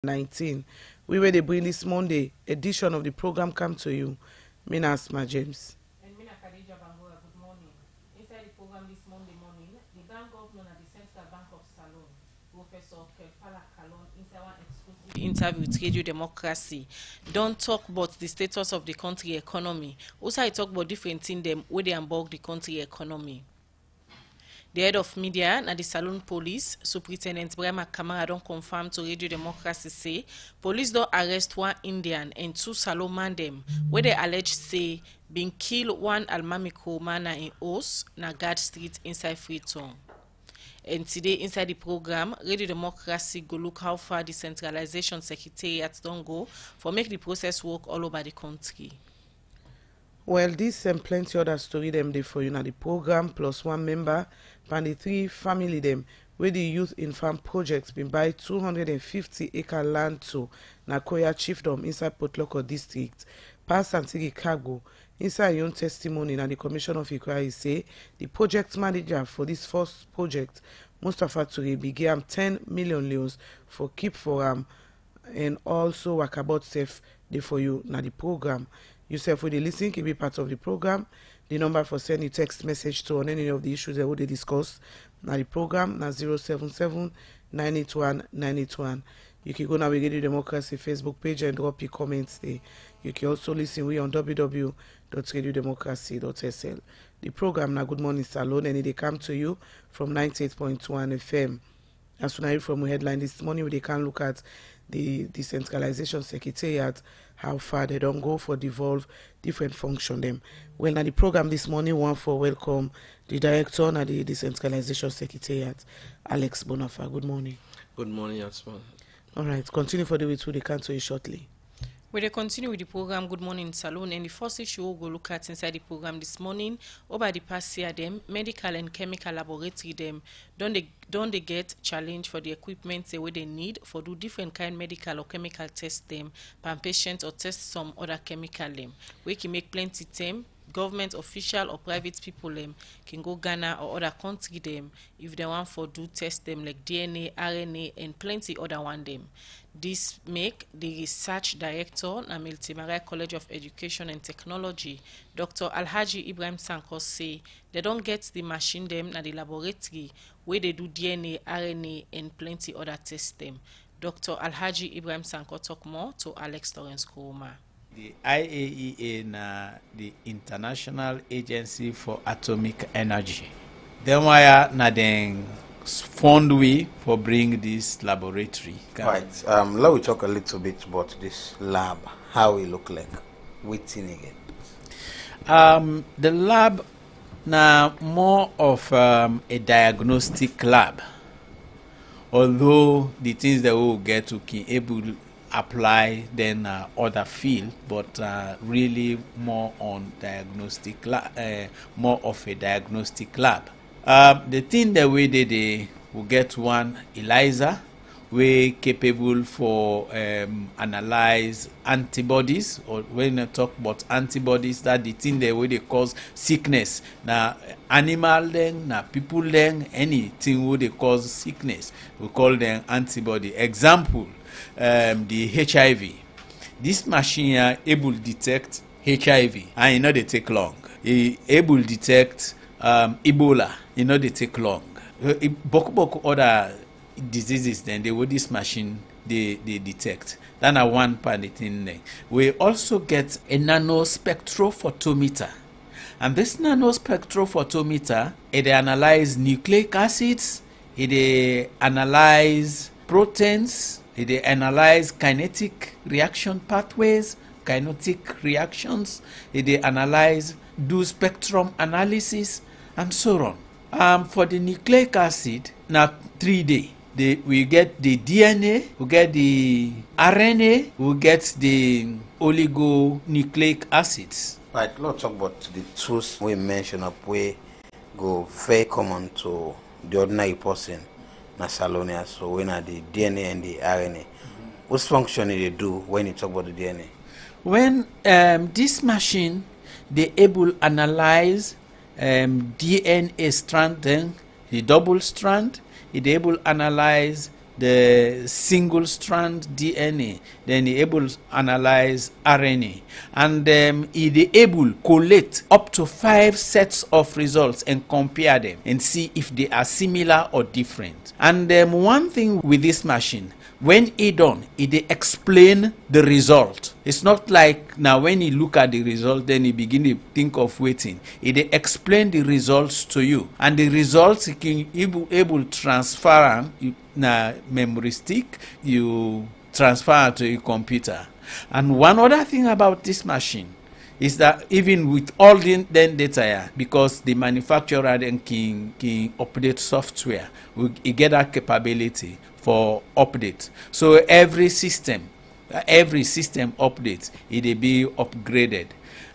19. We were the bring this Monday edition of the program come to you. Mina Asma James. And Mina Khadija Bangoa, good morning. Inside the program this Monday morning, the Bank Governor at the Central Bank of Salone, Professor Kefala Kalon, inside one exclusive interview with Radio Democracy, don't talk about the status of the country economy. Also, I talk about different things them where they unbug the country economy. The head of media na the Salone Police, Superintendent Brahma Kamara, don't confirm to Radio Democracy say police don't arrest one Indian and two Salone man them where they allege say being killed one Almamiko man in Os na Guard Street inside Freetown. And today inside the program, Radio Democracy go look how far the Decentralization Secretariat don't go for make the process work all over the country. Well, this and plenty other story them dey for you na the program plus one member and the three family them where the youth in farm projects been buy 250-acre land to Nakoya Chiefdom inside Port Loko district. Pass Antigi Cargo inside your own testimony na the Commission of Inquiry say the project manager for this first project, Mustafa Ture, began 10 million leos for keep for and also Wakabot Safe dey for you na the program. Yourself with the listen can be part of the program. The number for sending text message to on any of the issues that we discuss now the program na 077-981-981. You can go navigate the Democracy Facebook page and drop your comments there. You can also listen we on www.radiodemocracy.sl. The program na Good Morning Salone and they come to you from 98.1 FM. As soon as from the headline this morning, they can look at the Decentralization Secretariat, how far they don't go for Devolved, different function them. Well, now the program this morning, one for welcome the director and the Decentralization Secretariat, Alex Bonafa. Good morning. Good morning, Asma. All right, continue for the way to the country shortly. We will continue with the program Good Morning Salone, and the first issue we'll go look at inside the program this morning, over the past year, them medical and chemical laboratory them don't they get challenge for the equipment they need for do different kind medical or chemical test them per patient or test some other chemical them. We can make plenty them. Government official or private people can go Ghana or other country them if they want for do test them like DNA, RNA and plenty other one them. This make the research director na Miltimara College of Education and Technology, Dr. Alhaji Ibrahim Sanko say they don't get the machine them na the laboratory where they do DNA, RNA and plenty other test them. Dr. Alhaji Ibrahim Sanko talk more to Alex Torrance Kuruma. The IAEA na the International Agency for Atomic Energy. Then why na then fund we for bring this laboratory. Right. Let me talk a little bit about this lab. How it look like. Waiting again. The lab na more of a diagnostic lab. Although the things that we will get to be able apply then other field, but really more on diagnostic more of a diagnostic lab. The thing that we did, we get one ELISA, we capable for analyze antibodies, or when I talk about antibodies, that the thing that we they cause sickness. Now animal then, now people then, anything would they cause sickness, we call them antibody. Example. The HIV. This machine able to detect HIV, and you know they take long. It able to detect Ebola, you know they take long. Boku other diseases then they with this machine they detect. That's one part of the thing. We also get a nanospectrophotometer, and this nanospectrophotometer it analyze nucleic acids, it analyze proteins. They analyze kinetic reaction pathways, kinetic reactions. They analyze, do spectrum analysis, and so on. For the nucleic acid, now 3D. We get the DNA, we get the RNA, we get the oligonucleic acids. Right, let's talk about the tools we mentioned up where go very common to the ordinary person. Salone, so when are the DNA and the RNA? What function do they do when you talk about the DNA? When this machine they able analyze DNA strand, then the double strand, it able analyze the single strand DNA, then he able to analyze RNA, and he able collect up to 5 sets of results and compare them and see if they are similar or different. And one thing with this machine, when he done, he dey explain the result. It's not like now when he look at the result, then he begin to think of waiting. He dey explain the results to you, and the results he can able transfer am na memory stick. You transfer to your computer. And one other thing about this machine is that even with all the data here, because the manufacturer then can update software, we get that capability for update. So every system update, it will be upgraded.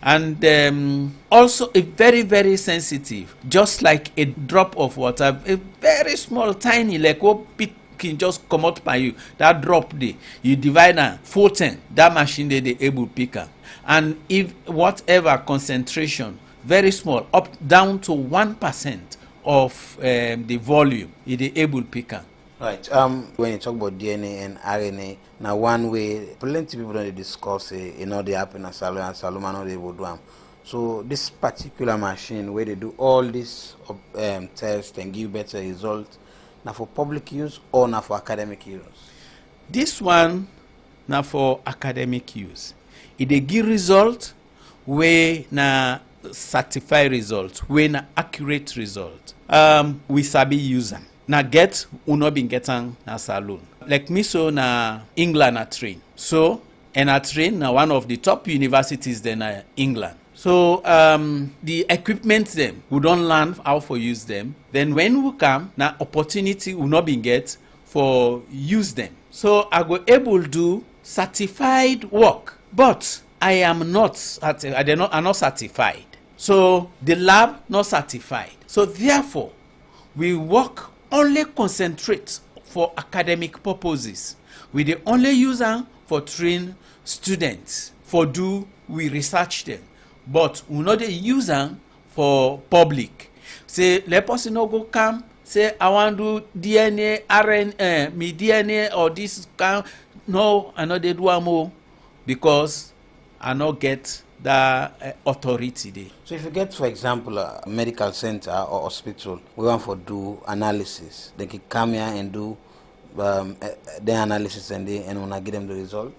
And also a very sensitive, just like a drop of water, a very small, tiny, like what bit can just come out by you. That drop there, you divide that 14, that machine they able picker. And if whatever concentration, very small, up down to 1% of the volume, it is able picker. Right. When you talk about DNA and RNA, now one way plenty people don't discuss they happen at Salone and Salome know they will do them. So this particular machine where they do all this tests and give better results, now for public use or now for academic use? This one now for academic use. It dey give result where na certified result, where na accurate result. We sabi use them. Na get uno been getting na Salone. Like me so na England na train. So and I train na one of the top universities then na England. So the equipment them, we don't learn how to use them. Then when we come, na opportunity we not been get for use them. So I go able do certified work, but I am not. I'm not certified. So the lab not certified. So therefore, we work only concentrate for academic purposes. We the only use them for train students. For do we research them, but we not use them for public. Say let person no go come. Say I want to do DNA, RNA, me DNA or this kind. No, I know they do more because I not get the authority there. So if you get, for example, a medical center or hospital, we want to do analysis. They can come here and do the analysis and when I give them the results.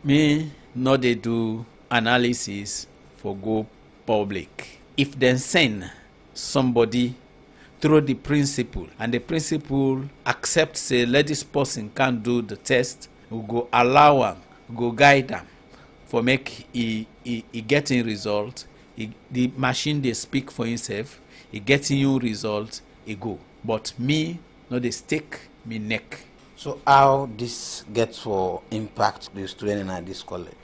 Me no they do analysis for go public. If they send somebody through the principal and the principal accepts say let this person can do the test, we go allow them, go guide them for make he getting result. The machine they speak for himself, he getting you result, he go. But me no they stick me neck. So how this gets for impact the student in this college?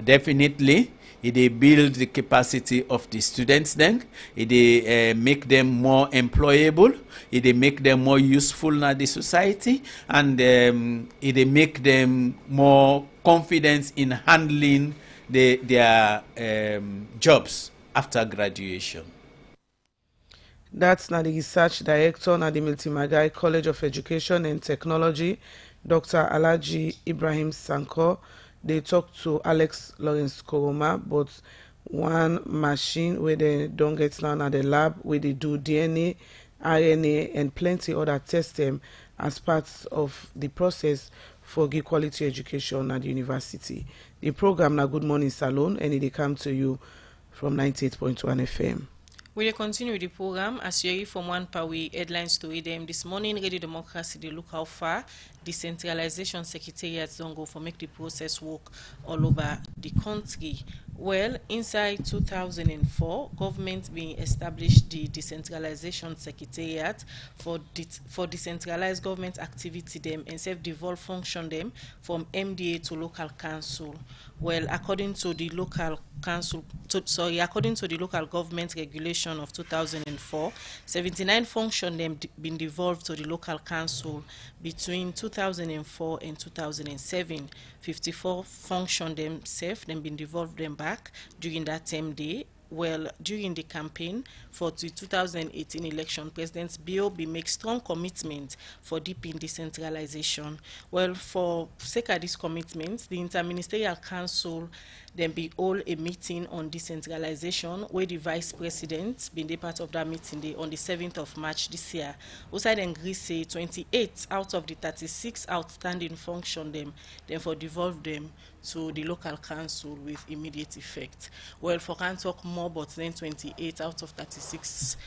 Definitely, it build the capacity of the students then. It make them more employable. It make them more useful in the society, and it make them more confident in handling their jobs after graduation. That's now the research director at the Miltimagai College of Education and Technology, Dr. Alhaji Ibrahim Sanko. They talk to Alex Lawrence Koroma, but one machine where they don't get now at the lab where they do DNA, RNA, and plenty other tests them as part of the process for good quality education at the university. The program na Good Morning Salone, and it come to you from 98.1 FM. We will continue with the program as you hear from one Pawi headlines to them this morning. Radio Democracy, they look how far Decentralization Secretariat don't go for make the process work all over the country. Well, inside 2004, government being established the Decentralization Secretariat for decentralized government activity them and self-devolved function them from MDA to local council. Well, according to the local government regulation of 2004, 79 function them been devolved to the local council between 2004 and 2007. 54 function themselves then been devolved them back during that same day Well, during the campaign for the 2018 election, President Biobi make strong commitment for deepening decentralization. Well, for sake of this commitment, the Interministerial Council then be hold a meeting on decentralization where the Vice President been a part of that meeting day on the 7th of March this year. Outside and agree say 28 out of the 36 outstanding function them for devolve them to the local council with immediate effect. Well, for can talk more, but then 28 out of 36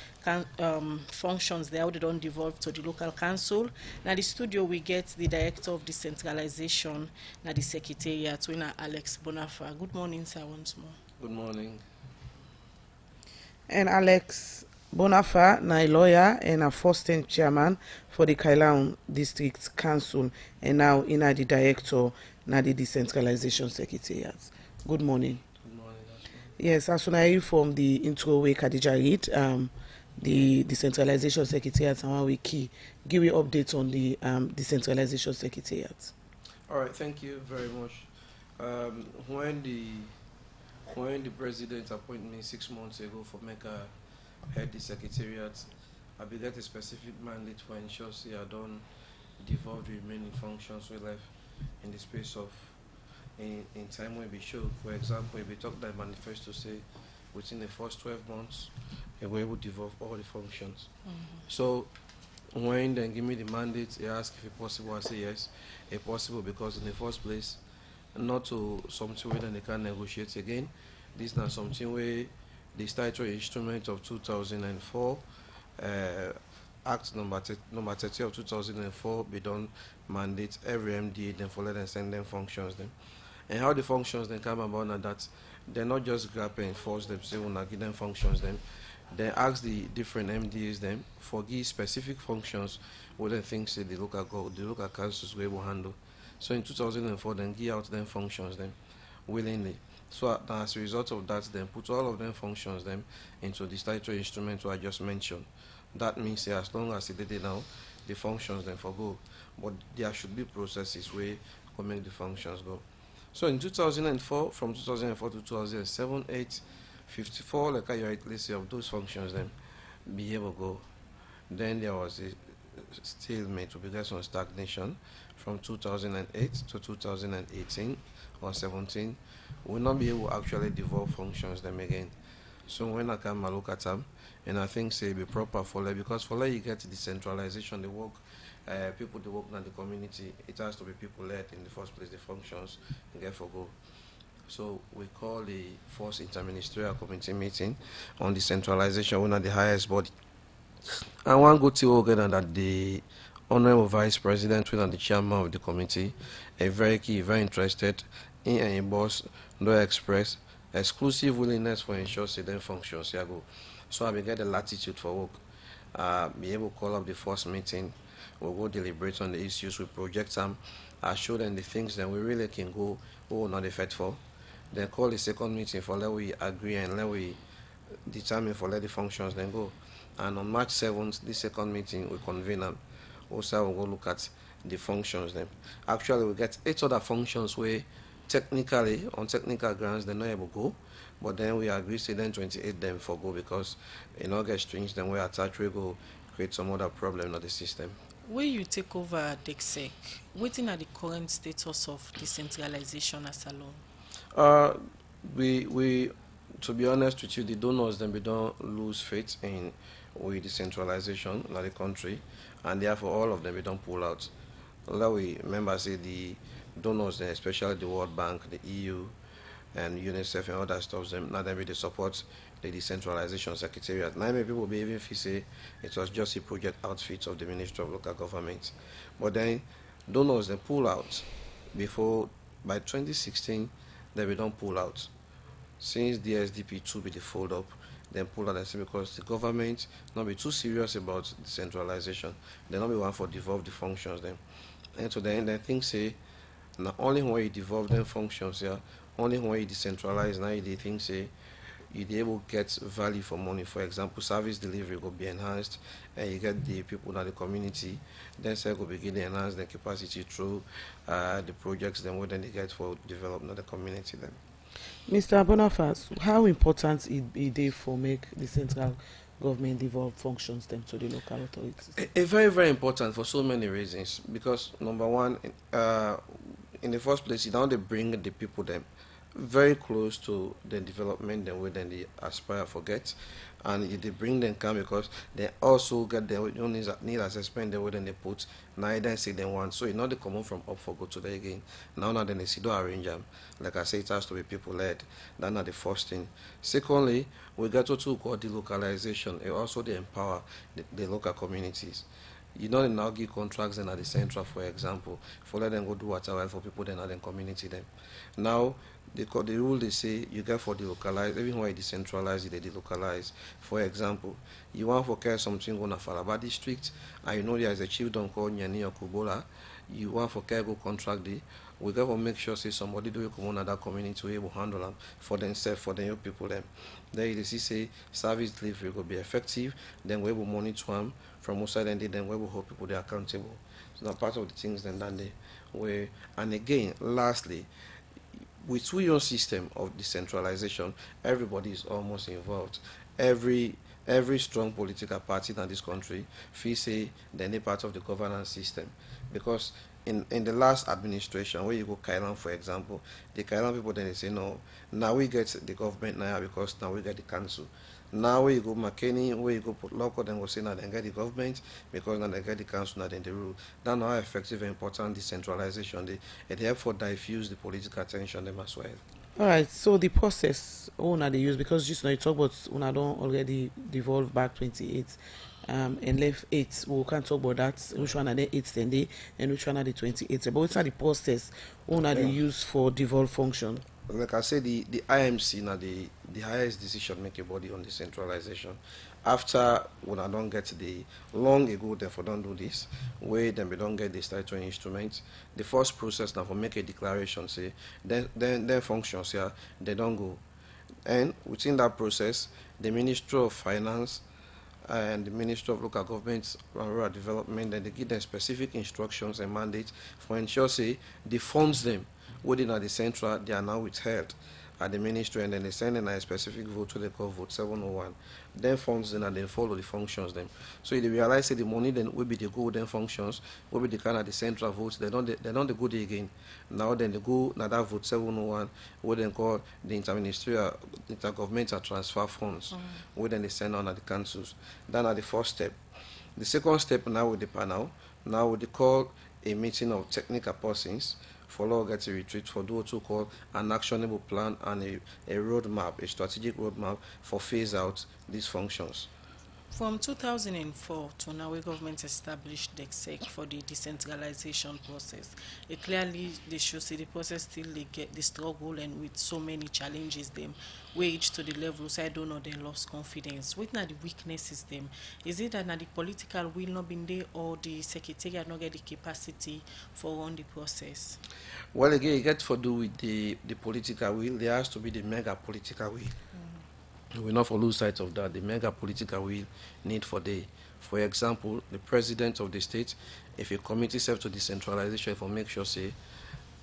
functions there, they don't devolve to the local council. Now the studio we get the director of decentralization, now the secretariat, winner Alex Bonafa. Good morning, sir, once more. Good morning. And Alex Bonafa, na a lawyer and a first-time chairman for the Kailaun District Council, and now in the director, na the decentralization secretariat. Good morning. Good morning. Yes, as soon as you from the intro way Khadija read, the decentralization secretariat and one we key. Give me updates on the decentralization secretariat. All right, thank you very much. When the president appointed me 6 months ago for Mecca head the secretariat, I began a specific mandate for ensure I don't devolve the remaining functions we left in the space of in time when we show. For example, if we talk that manifesto say within the first 12 months we will devolve all the functions. So when they give me the mandate, they ask if it's possible. I say yes, it's possible, because in the first place, not to something where they can negotiate again. This is not something where the statutory instrument of 2004, Act number 30 of 2004, be done mandate every MDA then for let them send them functions them. And how the functions then come about now that they're not just grab and force them, say when I give them functions them. They ask the different MDAs them for give specific functions what they think say the local councils will able to handle. So in 2004 then give out them functions them willingly. So as a result of that, then put all of them functions them into the statutory instrument I just mentioned. That means as long as they did it now, the functions then forgo. But there should be processes where can make the functions go. So in 2004, from 2004 to 2007, 8, 54, like I rightly say, of those functions then be able to go. Then there was a stalemate to begin some stagnation from 2008 to 2018 or 17. We'll not be able to actually devolve functions them again. So when I come and look at them, and I think say be proper for like, because for like you get decentralization, the work, people they work in the community, it has to be people led in the first place, the functions get for go. So we call the first interministerial committee meeting on decentralization, one of the highest body. And one good thing again that the honorable vice president, one of the chairman of the committee, a very key, very interested in a boss, no express exclusive willingness for ensure certain functions here go. So I will get the latitude for work. Be able to call up the first meeting. We'll go deliberate on the issues, we project them, show them the things that we really can go who will not effect for. Then call the second meeting for let we agree and let we determine for let the functions then go. And on March 7th, the second meeting we convene them. Also we'll go look at the functions then. Actually we get 8 other functions where technically, on technical grounds, they're not able to go. But then we agree say then 28 them for go, because in August strings then we attach we go create some other problem in the system. When you take over DECSEC, waiting at the current status of decentralization as alone? We to be honest with you, the donors then we don't lose faith in with decentralization in the country, and therefore all of them we don't pull out. Although we remember say the donors then, especially the World Bank, the EU and UNICEF and other stuff, them now then they support the decentralization secretariat. Now many people be even if you say it was just a project outfit of the Ministry of Local Government. But then donors then pull out before by 2016 then we don't pull out. Since the SDP2 be the fold up, then pull out and say because the government not be too serious about decentralization. They not be one for devolve the functions then. And to the end I think say not only when you devolve them functions here, only when you decentralize now they think say you'd be able to get value for money. For example, service delivery will be enhanced and you get the people in the community, then say will begin to enhance their capacity through the projects then what then they get for development of the community then. Mr. Bonifas, how important it is for make the central government devolve functions them to the local authorities? A very, very important for so many reasons. Because number one, in the first place, you know they bring the people them very close to the development then where then they aspire for get, and they bring them come because they also get their own need assessment the way then they put neither say they want, so you know they come on from up for go to the again. Now then they see do arrange them. Like I say, it has to be people led. That's not the first thing. Secondly, we get to call delocalization. It also they empower the local communities. You know, they now give contracts then at the central, for example, for let them go do whatever for people then at the community them. Now, the rule they say you get for delocalize, even when you decentralize, they delocalize. For example, you want for care something on a Faraba district, and you know there is a chiefdom called Nyani or Kubola, you want for care go contract day, we got to make sure say somebody do come on that community to able handle them for themselves, for the young people them. Then you see say service delivery will be effective, then we will monitor them from outside and then we will hold people they are accountable. So that's part of the things then they where, and again lastly, with two-year system of decentralization, everybody is almost involved. Every strong political party in this country feels say they're not part of the governance system, because in the last administration, where you go Kailan, for example, the Kailan people then they say no, now we get the government now because now we get the council. Now where you go McKinney, where you go put local, then we'll say now they get the government because now they get the council, now then the rule. That's how effective and important decentralization. It helps for diffuse the political attention them as well. All right, so the process una they use, because just now you talk about una don't already devolve back 28 and left 8. We can't talk about that. Which one are the 8 then they and which one are the 28? But what's the process una they use for devolve function? Like I said, the IMC now the highest decision making body on decentralization. After when I don't get the long ago, therefore don't do this, where then we don't get the statutory instruments. The first process now for make a declaration say then functions here, they don't go. And within that process, the Ministry of Finance and the Ministry of Local Government and Rural Development, then they give them specific instructions and mandates for ensure say the funds them within at the central, they are now withheld at the ministry, and then they send in a specific vote to the call vote 701. Then funds then and then follow the functions them. So they realize that the money then will be the go then functions, will be the kind of the central votes, they don't the go there again. Now then they go now that vote 701, what then call the interministerial intergovernmental transfer funds, where then they send on at the councils. Then at the first step. The second step now with the panel, now with the call a meeting of technical persons for law get a retreat for those who call an actionable plan and a roadmap, a strategic roadmap for phase out these functions. From 2004 to now, where government established DEXEC for the decentralization process, it clearly they show see the process still they get the struggle and with so many challenges them wage to the level so I don't know they lost confidence. What are the weaknesses them? Is it that the political will not been there or the secretariat not get the capacity for run the process? Well, again, it gets to do with the political will. There has to be the mega political will. We not for lose sight of that. The mega political will need for example, the president of the state, if a committee serves to decentralization, for make sure say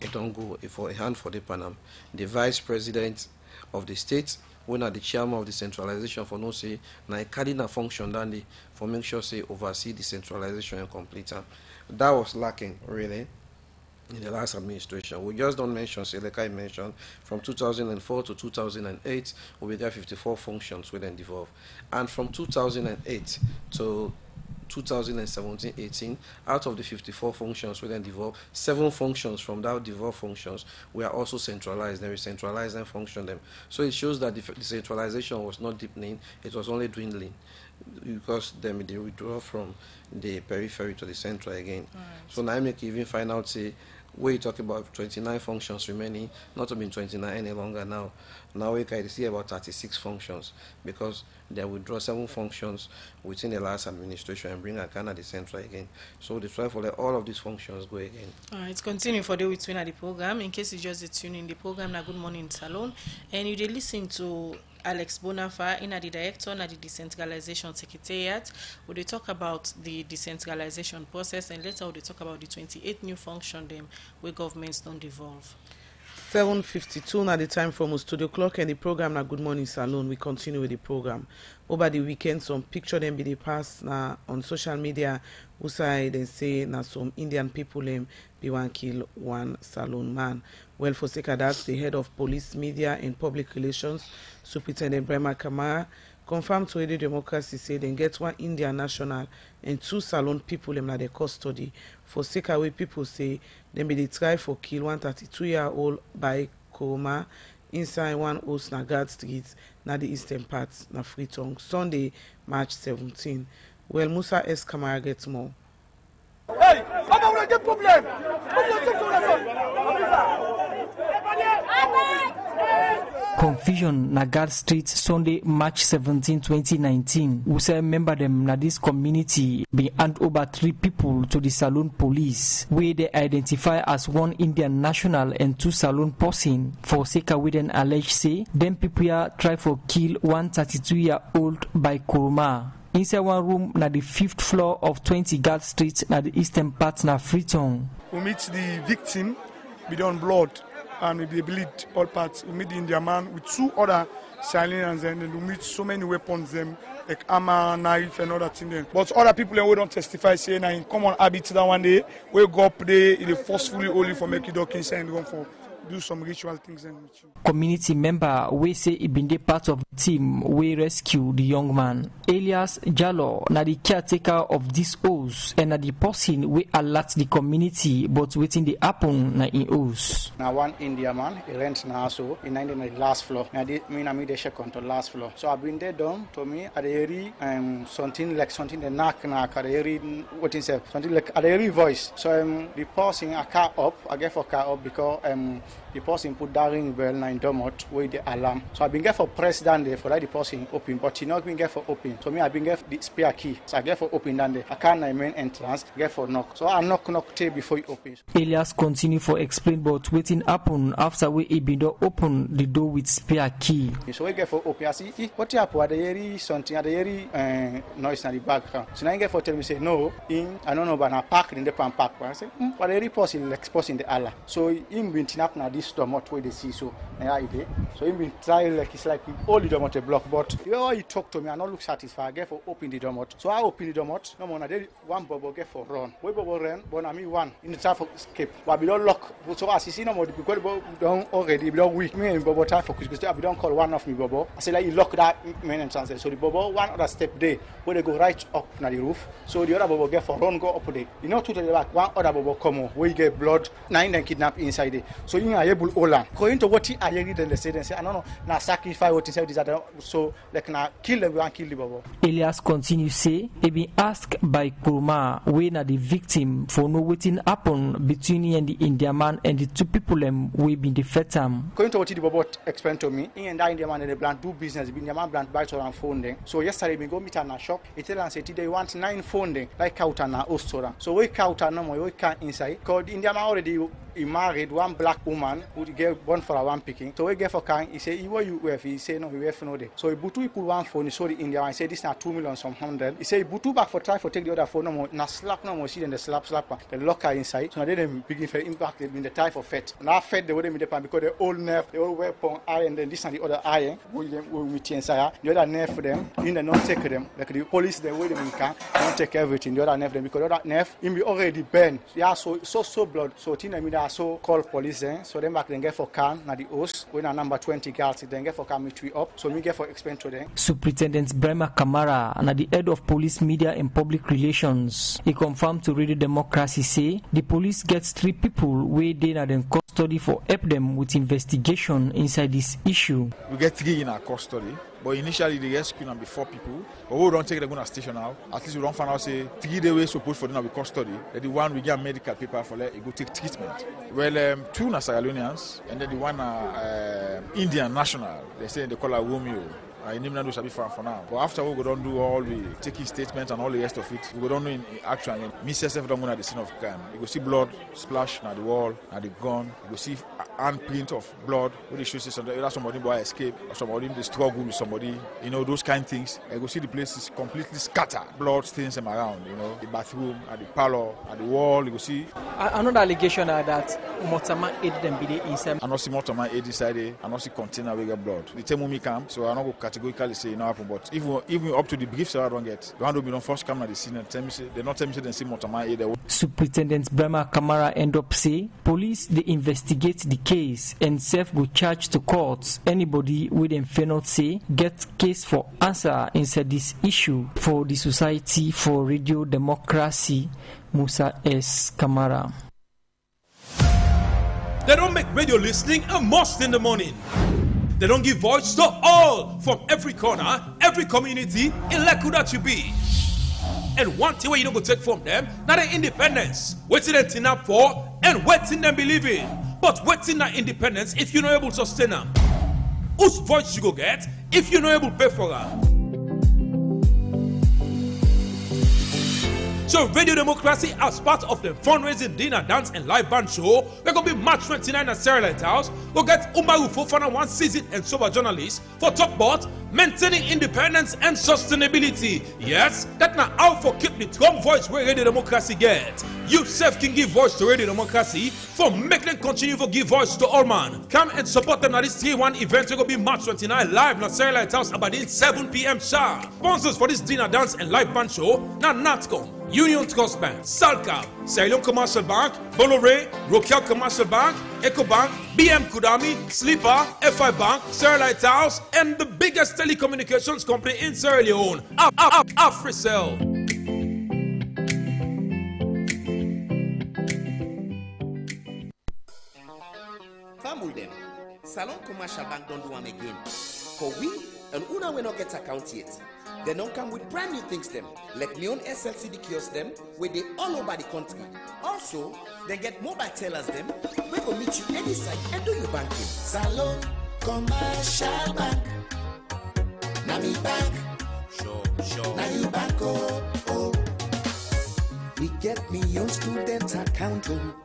it don't go for a hand for the Panam. The vice president of the state, when are the chairman of decentralization for no say, now a cardinal function than the for make sure say oversee decentralization and complete them. That was lacking really in the last administration. We just don't mention, say like I mentioned, from 2004 to 2008, we got 54 functions within Devolved. And from 2008 to 2017-18, out of the 54 functions within Devolved, 7 functions from that Devolved functions were also centralized. Then we centralized and function them. So it shows that the decentralization was not deepening, it was only dwindling, because then they withdraw from the periphery to the center again. Right. So now I make even find out say we talk about 29 functions remaining, not to be 29 any longer now. Now we can see about 36 functions because they withdraw 7 functions within the last administration and bring Akana the central again. So they try for let all of these functions go again. Alright, continue for the with the program. In case you just tune in the program, na Good Morning Salone, and you did listen to Alex Bonafa, in the director at the Decentralization Secretariat, where they talk about the decentralization process, and later they talk about the 28 new functions them where governments don't devolve. 7:52 now the time from studio clock, and the program na Good Morning Salone. We continue with the program. Over the weekend, some picture them be the pass na on social media. Usai then say na some Indian people be one kill one salon man. Well, for sake of that, the head of police, media and public relations, Superintendent Brema Kamara, confirmed to Radio Democracy say they get one Indian national and 2 salon people in their custody. For sake of way people say they be try for kill one 32-year-old by Koroma inside one house na Guard Street na the eastern part na Freetown Sunday, March 17. Well, Musa S. Kamara gets more. Hey, on a des problèmes. Confusion na Guard Street Sunday, March 17, 2019. We say member them na this community be hand over 3 people to the Salone police, where they identify as 1 Indian national and 2 Salone person. For sake of then allege say them people here try for kill one 32-year-old by Koroma. Inside one room na the 5th floor of 20 Guard Street na the eastern part na Freetown. We meet the victim, be done blood, and we bleed all parts. We meet the Indian man with 2 other Chinese, and then we meet so many weapons, them like hammer, knife, and other things. But other people we don't testify say na in common habit that one day we go up there, they forcefully only for make you dock inside and go for do some ritual things. And community member we say he been the part of the team we rescue the young man. Elias Jallo na the caretaker of this house and na the person we alert the community but waiting the happen na in house. Now 1 India man, he rent na so in the last floor. Now me they check on the last floor. So I've been there done to me at the area something like something the knock at the area what is it? Something like at the area voice. So the person a car up, I get for car up because the person put that ring bell na in domot with the alarm. So I've been get for press down there for that the person open, but he not been get for open. So me I've been get the spare key. So I get for open down there. I can't main entrance, get for knock. So I knock tape before you open. Elias continue for explain about waiting happen after we been door open the door with spare key. So we get for open. I see what happen at the area something at the area noise in the background. So now I get for tell me say no, I don't know but I park in the pan park. I say but the area person exposing the Allah. So him been up na this domot where they see so na idea. So him been try like it's like all the domot a block, but the way he talk to me I not look satisfied. I get for open the domot. So I open the domot. No more na there 1 bubble get for run. We bubble run, but na me 1 in the time for escape. But we don't lock. So as you see no more because don't already we don't weak me in bubble time for because we don't call one of me bubble. I say like you lock that main entrance. So the bubble 1 other step there where they go right up na the roof. So the other bubble get for run go up there. You know to the back 1 other bubble come on where you get blood 9 then kidnap inside there. So you are able Ola. Going to what I read and they say I don't know now sacrifice what he said is that so like now kill them and kill the bubble. Elias continue say he been asked by Koroma when na the victim for no waiting happen between he and the Indian man and the 2 people them we been the fetam. Going to what the bubble explained to me, he and that Indian man and the brand do business, the Indian man brand buy to phone them. So yesterday we go meet in a shop, he tell and say they want 9 phone them like out and a restaurant. So we count and no more we can't inside because the Indian man already he married 1 black woman who get born for a 1 picking. So we get for can he say what you have? He say no we have no day. So he butu put 1 phone, he saw the Indian man, he say this na 2 million some 100. He say he butu back for try for take the other phone no more na slap no more see then the slap the locker inside. So now they them begin for impact in the type of fed. Now fed the way they meet the pan because the old nerve, the old weapon eye and then this and the other eye we meet inside. The other nerve for them, in the not take them. Like the police the way they can don't take everything. The other nerve them because the other nerve him be already burned. Yeah, so blood. So tin them I so call police then. So them back then get for can na the house when a number 20 guards then get for can meet we up. So me get for explain to them. Superintendent Brema Kamara and the head of police media and public relations. He confirmed to Radio Democracy say the police gets 3 people where they are in custody for help them with investigation inside this issue. We get 3 in our custody. But initially the rescue and be 4 people. But we don't take them to station now. At least we don't find out say 3 days supposed for them to be custody. Then the 1 we get medical paper for let it go take treatment. Well 2 na Sierra Leoneans and then the 1 Indian national. They say they call her Romeo. I name not shall be far for now. But after we go down do all the taking statements and all the rest of it, we go down in action. Me myself don't go at the scene of crime. You go see blood splash na the wall, na the gun. You go see handprint of blood, where they show either somebody boy escape or somebody they struggle with somebody, those kind of things. I go see the place is completely scattered, blood stains them around, the bathroom, at the parlor, at the wall, you go see. Another allegation that Motama aid them be the inside. I not see Motama aid inside there, I not see container where get blood. The tell me come, so I not go categorically say it not happen, but even up to the briefs I don't get, the one be don't first come at the scene and tell me say they not tell me say they see Motama aid there. Superintendent Brahma Kamara end up say police they investigate the case and self go charge to courts anybody with them fair not say get case for answer inside this issue for the Society for Radio Democracy. Musa S. Kamara. They don't make radio listening a must in the morning. They don't give voice to all from every corner, every community in Lekuda to be. And one thing where you don't go take from them, not the independence. Waiting them tin up for and waiting them believe in. But waiting that independence if you're not able to sustain them. Whose voice you go get if you're not able to pay for them? So Radio Democracy as part of the fundraising dinner, dance and live band show, we're going to be March 29 at Sarah Lighthouse. We'll get Umaru Fofana, one seasoned and sober journalist, for talk about maintaining independence and sustainability. Yes, that's not how for keep the strong voice where Radio Democracy get. You self can give voice to Radio Democracy for make them continue to give voice to all man. Come and support them at this 3-1 event. We're going to be March 29 live at Sarah Lighthouse about 7 p.m. sharp. Sponsors for this dinner, dance and live band show, now NATCOM, Union Trust Bank, Salcab, Ceylon Commercial Bank, Bolore, Rokiel Commercial Bank, EcoBank, BM Kudami, Sleeper, FI Bank, Sarah Lighthouse, and the biggest telecommunications company in Sierra Leone, Africell. Family them, Salon Commercial Bank don't do one again. For we, and Una will not get account yet. They don't come with brand new things them, like Neon SLCD kiosks them, where they all over the country. Also, they get mobile tellers them, we will meet you any site and do your banking. Salon Commercial Bank. Now me bank. Sure. Now you bank, oh. We get me on student account, oh.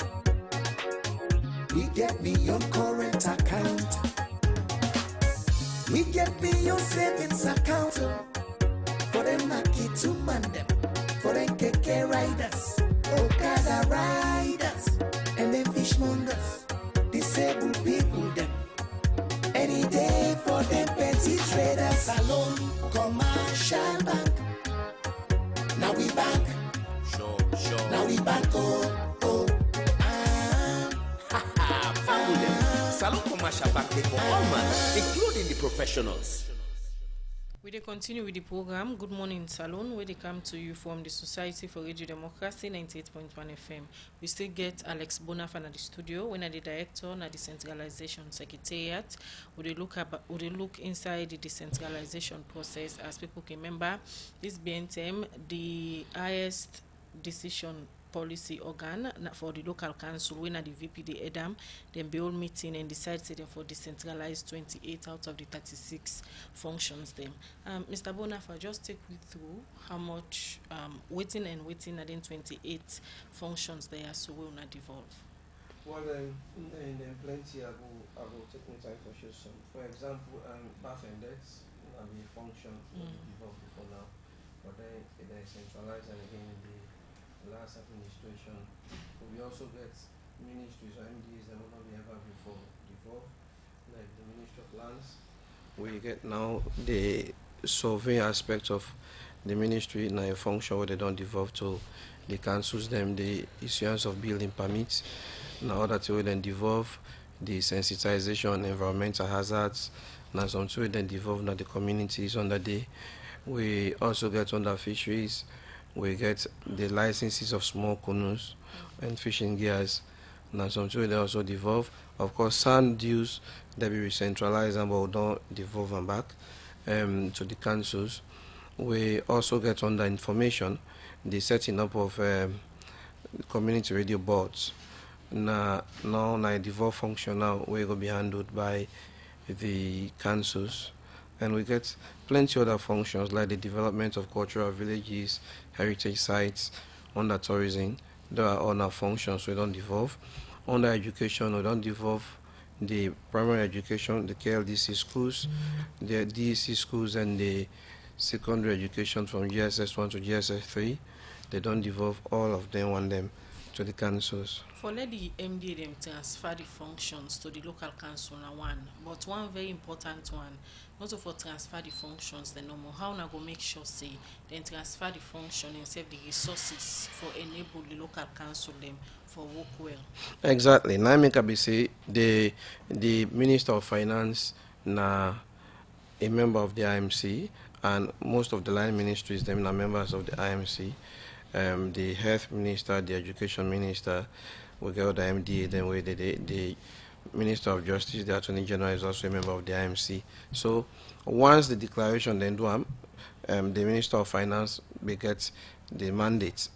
We get me on current account. We get me on savings account, oh. For them lucky to man them, for them keke riders, Okada riders, and them fishmongers, disabled people them. Any day for them petty traders. Salon Commercial Bank. Now we bank. Sure. Now we bank, oh. Family them. Salon Commercial Bank they for all man, including the professionals. We dey continue with the program Good Morning Salone, where they come to you from the Society for Radio Democracy 98.1 FM. We still get Alex Bonaf at the studio, when the director at the Decentralization Secretariat. We dey look inside the decentralization process. As people can remember, this BNTM, the highest decision policy organ for the local council, when at the VP the EDAM, then be all meeting and decide to for decentralize 28 out of the 36 functions them. Mr. Bonafa, just take me through how much waiting and then 28 functions there so will not devolve. Well, then plenty I will take my time for sure some. For example, bath and debts will be function devolved before now, but then they centralize and again the last administration. But we also get ministries or MDs that will not be ever before devolved, like the Ministry of Lands. We get now the survey aspect of the ministry in a function where they don't devolve to the councils them the issuance of building permits. Now other two then devolve the sensitization on environmental hazards. Now some two then devolve now the communities under the. We also get under fisheries. We get the licenses of small canoes and fishing gears. Now some two they also devolve. Of course, sand dues they be centralized and but don't devolve them back to the councils. We also get under information the setting up of community radio boards. Now a devolved function now will be handled by the councils. And we get plenty other functions like the development of cultural villages, heritage sites, under tourism. There are other functions we don't devolve. Under education, we don't devolve the primary education, the KLDC schools, the DEC schools, and the secondary education from GSS 1 to GSS 3. They don't devolve all of them, want them to the councils. For let the MD them transfer the functions to the local council na one, but one very important one, not for transfer the functions the normal. How na go make sure say then transfer the function and save the resources for enable the local council them for work well. Exactly. Now make be say the Minister of Finance na a member of the IMC, and most of the line ministries them are members of the IMC. The health minister, the education minister, we got the MDA, then we the Minister of Justice, the Attorney General is also a member of the IMC. So once the declaration then do the Minister of Finance gets the mandate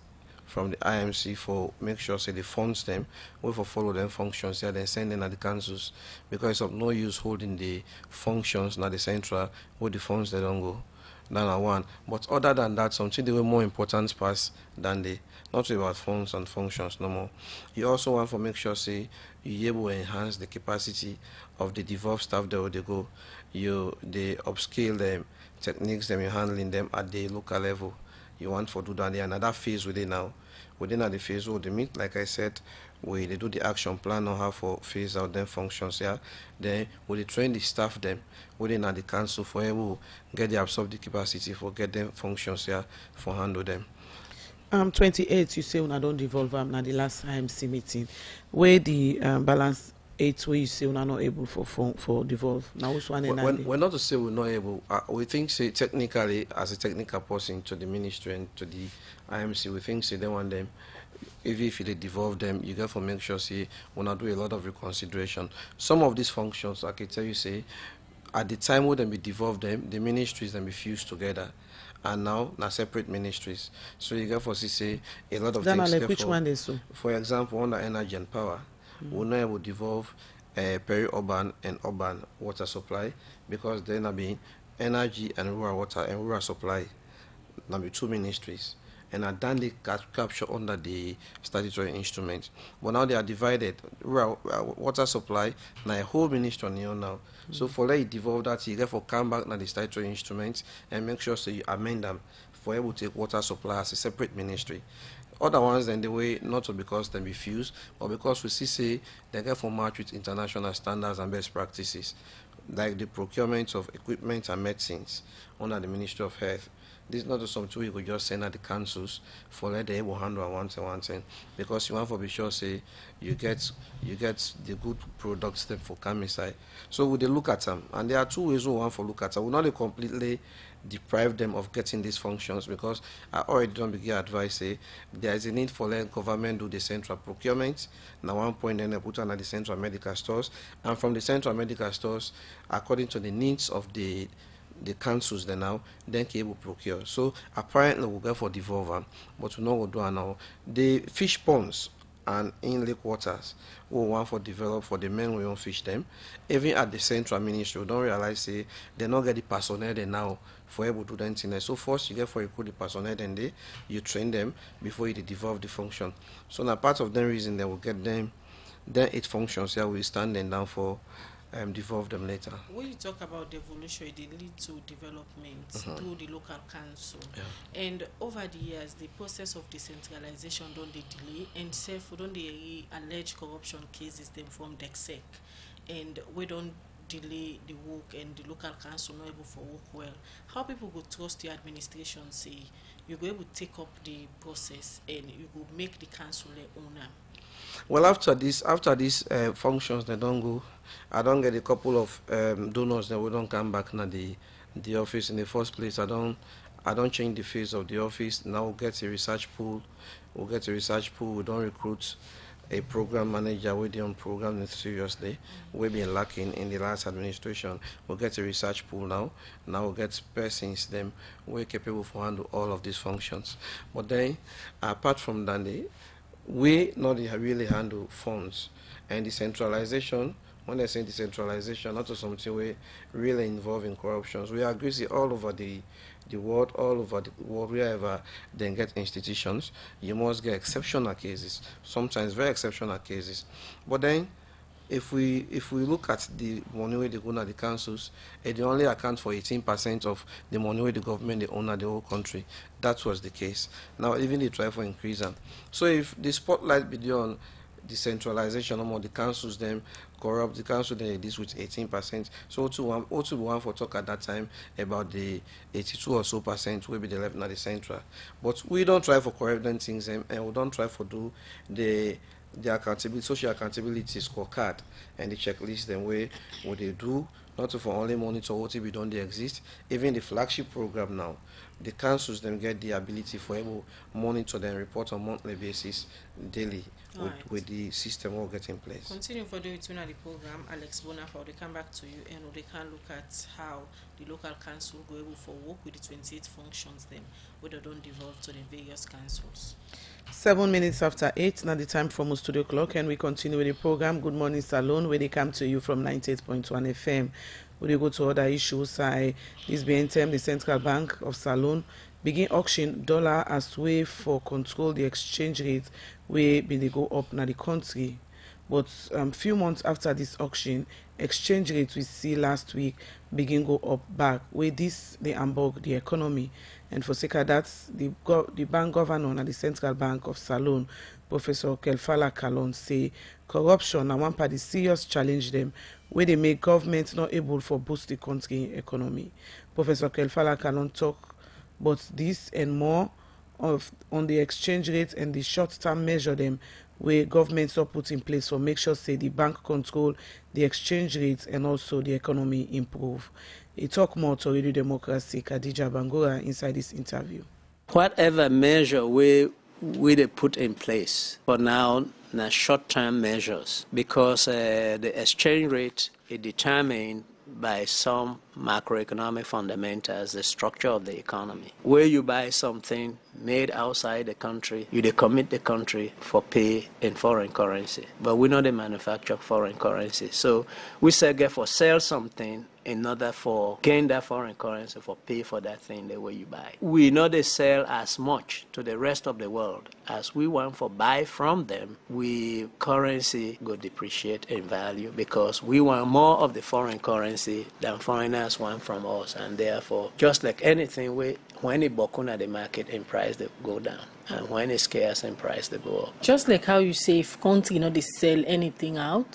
from the IMC for make sure say the funds them, we for follow them functions here, then send them at the councils, because it's of no use holding the functions now the central where the funds they don't go. Than one. But other than that, something they were more important parts than the not about funds and functions no more. You also want to make sure say you able to enhance the capacity of the devolved staff there where they go. They upscale them techniques them, you handling them at the local level. You want to do that there. Another phase within now. Within the phase where they meet, like I said, we they do the action plan on how for phase out them functions here. Then we they train the staff them within the council for able get the absorb the capacity for get them functions here for handle them. 28 you say when I don't devolve now the last IMC meeting where the balance 8 where you say we're not able for devolve. Now which one we're not to say we're not able. We think say technically as a technical person to the ministry and to the IMC, we think say they want them. If they devolve them, you got to make sure say we not do a lot of reconsideration. Some of these functions, I can tell you say, at the time when they devolve them, the ministries then be fused together, and now na separate ministries. So you got to say a lot of things. Like which one is so? For example, under energy and power, we're not able to devolve peri-urban and urban water supply, because then I be energy and rural water and rural supply. Now be two ministries. And are done they capture under the statutory instrument. But now they are divided. Rural water supply now a whole ministry on here now. So for let you devolve that, you therefore come back now the statutory instruments and make sure so you amend them for able to take water supply as a separate ministry. Other ones then the way not to because they be fused, but because we see say they get for match with international standards and best practices, like the procurement of equipment and medicines under the Ministry of Health. This is not something you could just send at the councils for let the able handle one thing, because you want to be sure say you get the good products them for coming side. So we look at them, and there are two ways we want to look at them. We not completely deprive them of getting these functions, because I already don't begin advice say there is a need for let government do the central procurement. Now one point then they put on the central medical stores, and from the central medical stores according to the needs of the councils then now then can able procure. So apparently we'll go for devolver, but we know what do now. The fish ponds and in lake waters we want for develop for the men we don't fish them. Even at the central ministry we don't realize say they not get the personnel there now for able to do anything. So first you get for recruit the personnel, then you train them before you devolve the function. So now part of the reason they will get them then 8 functions here we stand them down for devolve them later. When you talk about devolution, it lead to development through the local council. Yeah. And over the years, the process of decentralization don't they delay, and self don't they allege corruption cases them from DECSEC, and we don't delay the work and the local council not able for work well. How people go trust the administration say you go able to take up the process and you go make the council their owner? Well, after these functions they don't go, I don't get a couple of donors that will don't come back now the office in the first place. I don't change the face of the office. Now we'll get a research pool. We don't recruit a program manager with the on program seriously. We've been lacking in the last administration. We'll get a research pool now. Now we'll get persons them we're capable for handle all of these functions. But then apart from that, we not really handle funds and decentralization. When they say decentralization, not something we really involved in corruptions. We agree see all over the world, wherever they get institutions, you must get exceptional cases, sometimes very exceptional cases. But then if we look at the money where they go at the councils, they only account for 18% of the money where the government they own at the whole country. That was the case. Now even they try for increase them. So if the spotlight be on decentralization, or the councils them corrupt, the council then this with 18%. So also one for talk at that time about the 82 or so percent will be the left, not the central. But we don't try for correct them things, and we don't try for do the accountability, social accountability scorecard and the checklist then way what they do, not for only monitor what we don't they exist. Even the flagship program now, the councils then get the ability for able monitor and report on monthly basis, daily, with the system all get in place. Continuing for the return of the program, Alex Bonafo, they come back to you and they can look at how the local council go able for work with the 28 functions them, whether they don't devolve to the various councils. 7 minutes after 8, now the time from studio clock, and we continue with the program Good Morning Salone, where they come to you from 98.1 FM. We go to other issues. This being termed the Central Bank of Salone begin auction dollar as way for control the exchange rate where they go up na the country. But few months after this auction, exchange rate we see last week begin go up back, where this they hamburg the economy. And for sake of that, the bank governor and the Central Bank of Salone, Professor Kelfala Kalon, say corruption and one party serious challenge them where they make government not able for boost the country economy. Professor Kelfala Kalon talk about this and more on the exchange rate and the short-term measure them where governments are put in place for make sure say the bank control the exchange rates and also the economy improve. He talk more to Radio Democracy Khadija Bangura inside this interview. Whatever measure we they put in place for now, short-term measures, because the exchange rate is determined by some macroeconomic fundamentals, the structure of the economy. Where you buy something made outside the country, you commit the country for pay in foreign currency. But we know they manufacture foreign currency. So we say get for sell something in order for gain that foreign currency for pay for that thing the way you buy. We know they sell as much to the rest of the world as we want for buy from them. We currency go depreciate in value because we want more of the foreign currency than foreigners want from us, and therefore just like anything when it bokuna the market in price they go down, and when it's scarce in price they go up. Just like how you say if country they sell anything out,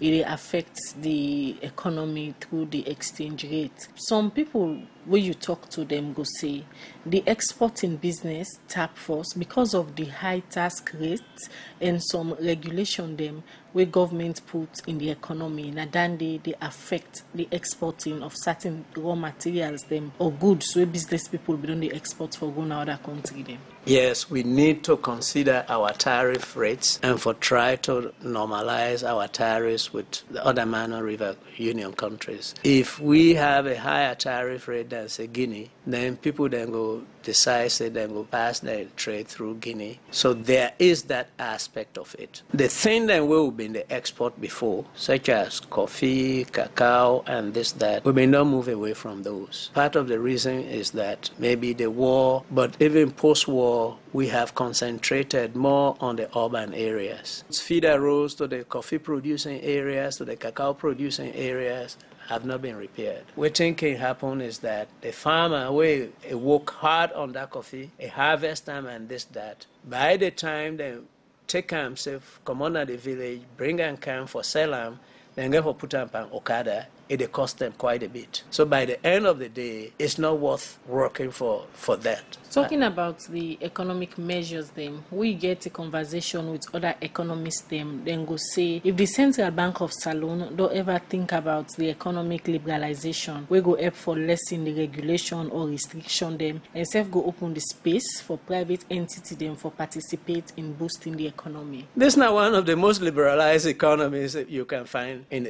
it affects the economy through the exchange rate. Some people, when you talk to them, go say the exporting business tap first because of the high tax rates and some regulation them where government put in the economy. And then they affect the exporting of certain raw materials them or goods where business people don't they export for going out other country them. Yes, we need to consider our tariff rates and for try to normalize our tariffs with the other Mano River Union countries. If we have a higher tariff rate than say Guinea, then people then go decide say then go pass their trade through Guinea. So there is that aspect of it. The thing that we've been the export before, such as coffee, cacao, and this, that, we may not move away from those. Part of the reason is that maybe the war, but even post-war, we have concentrated more on the urban areas. Feeder roads to the coffee producing areas, to the cacao producing areas, have not been repaired. What can happen is that the farmer will work hard on that coffee, a harvest time and this, that. By the time they take himself, come on to the village, bring and come for sell them, then go for put up an Okada, it costs them quite a bit. So by the end of the day, it's not worth working for that. Talking about the economic measures then, we get a conversation with other economists then go say, if the Central Bank of Salone don't ever think about the economic liberalization, we go help for lessen the regulation or restriction them, and self go open the space for private entity them for participate in boosting the economy. This is not one of the most liberalized economies that you can find in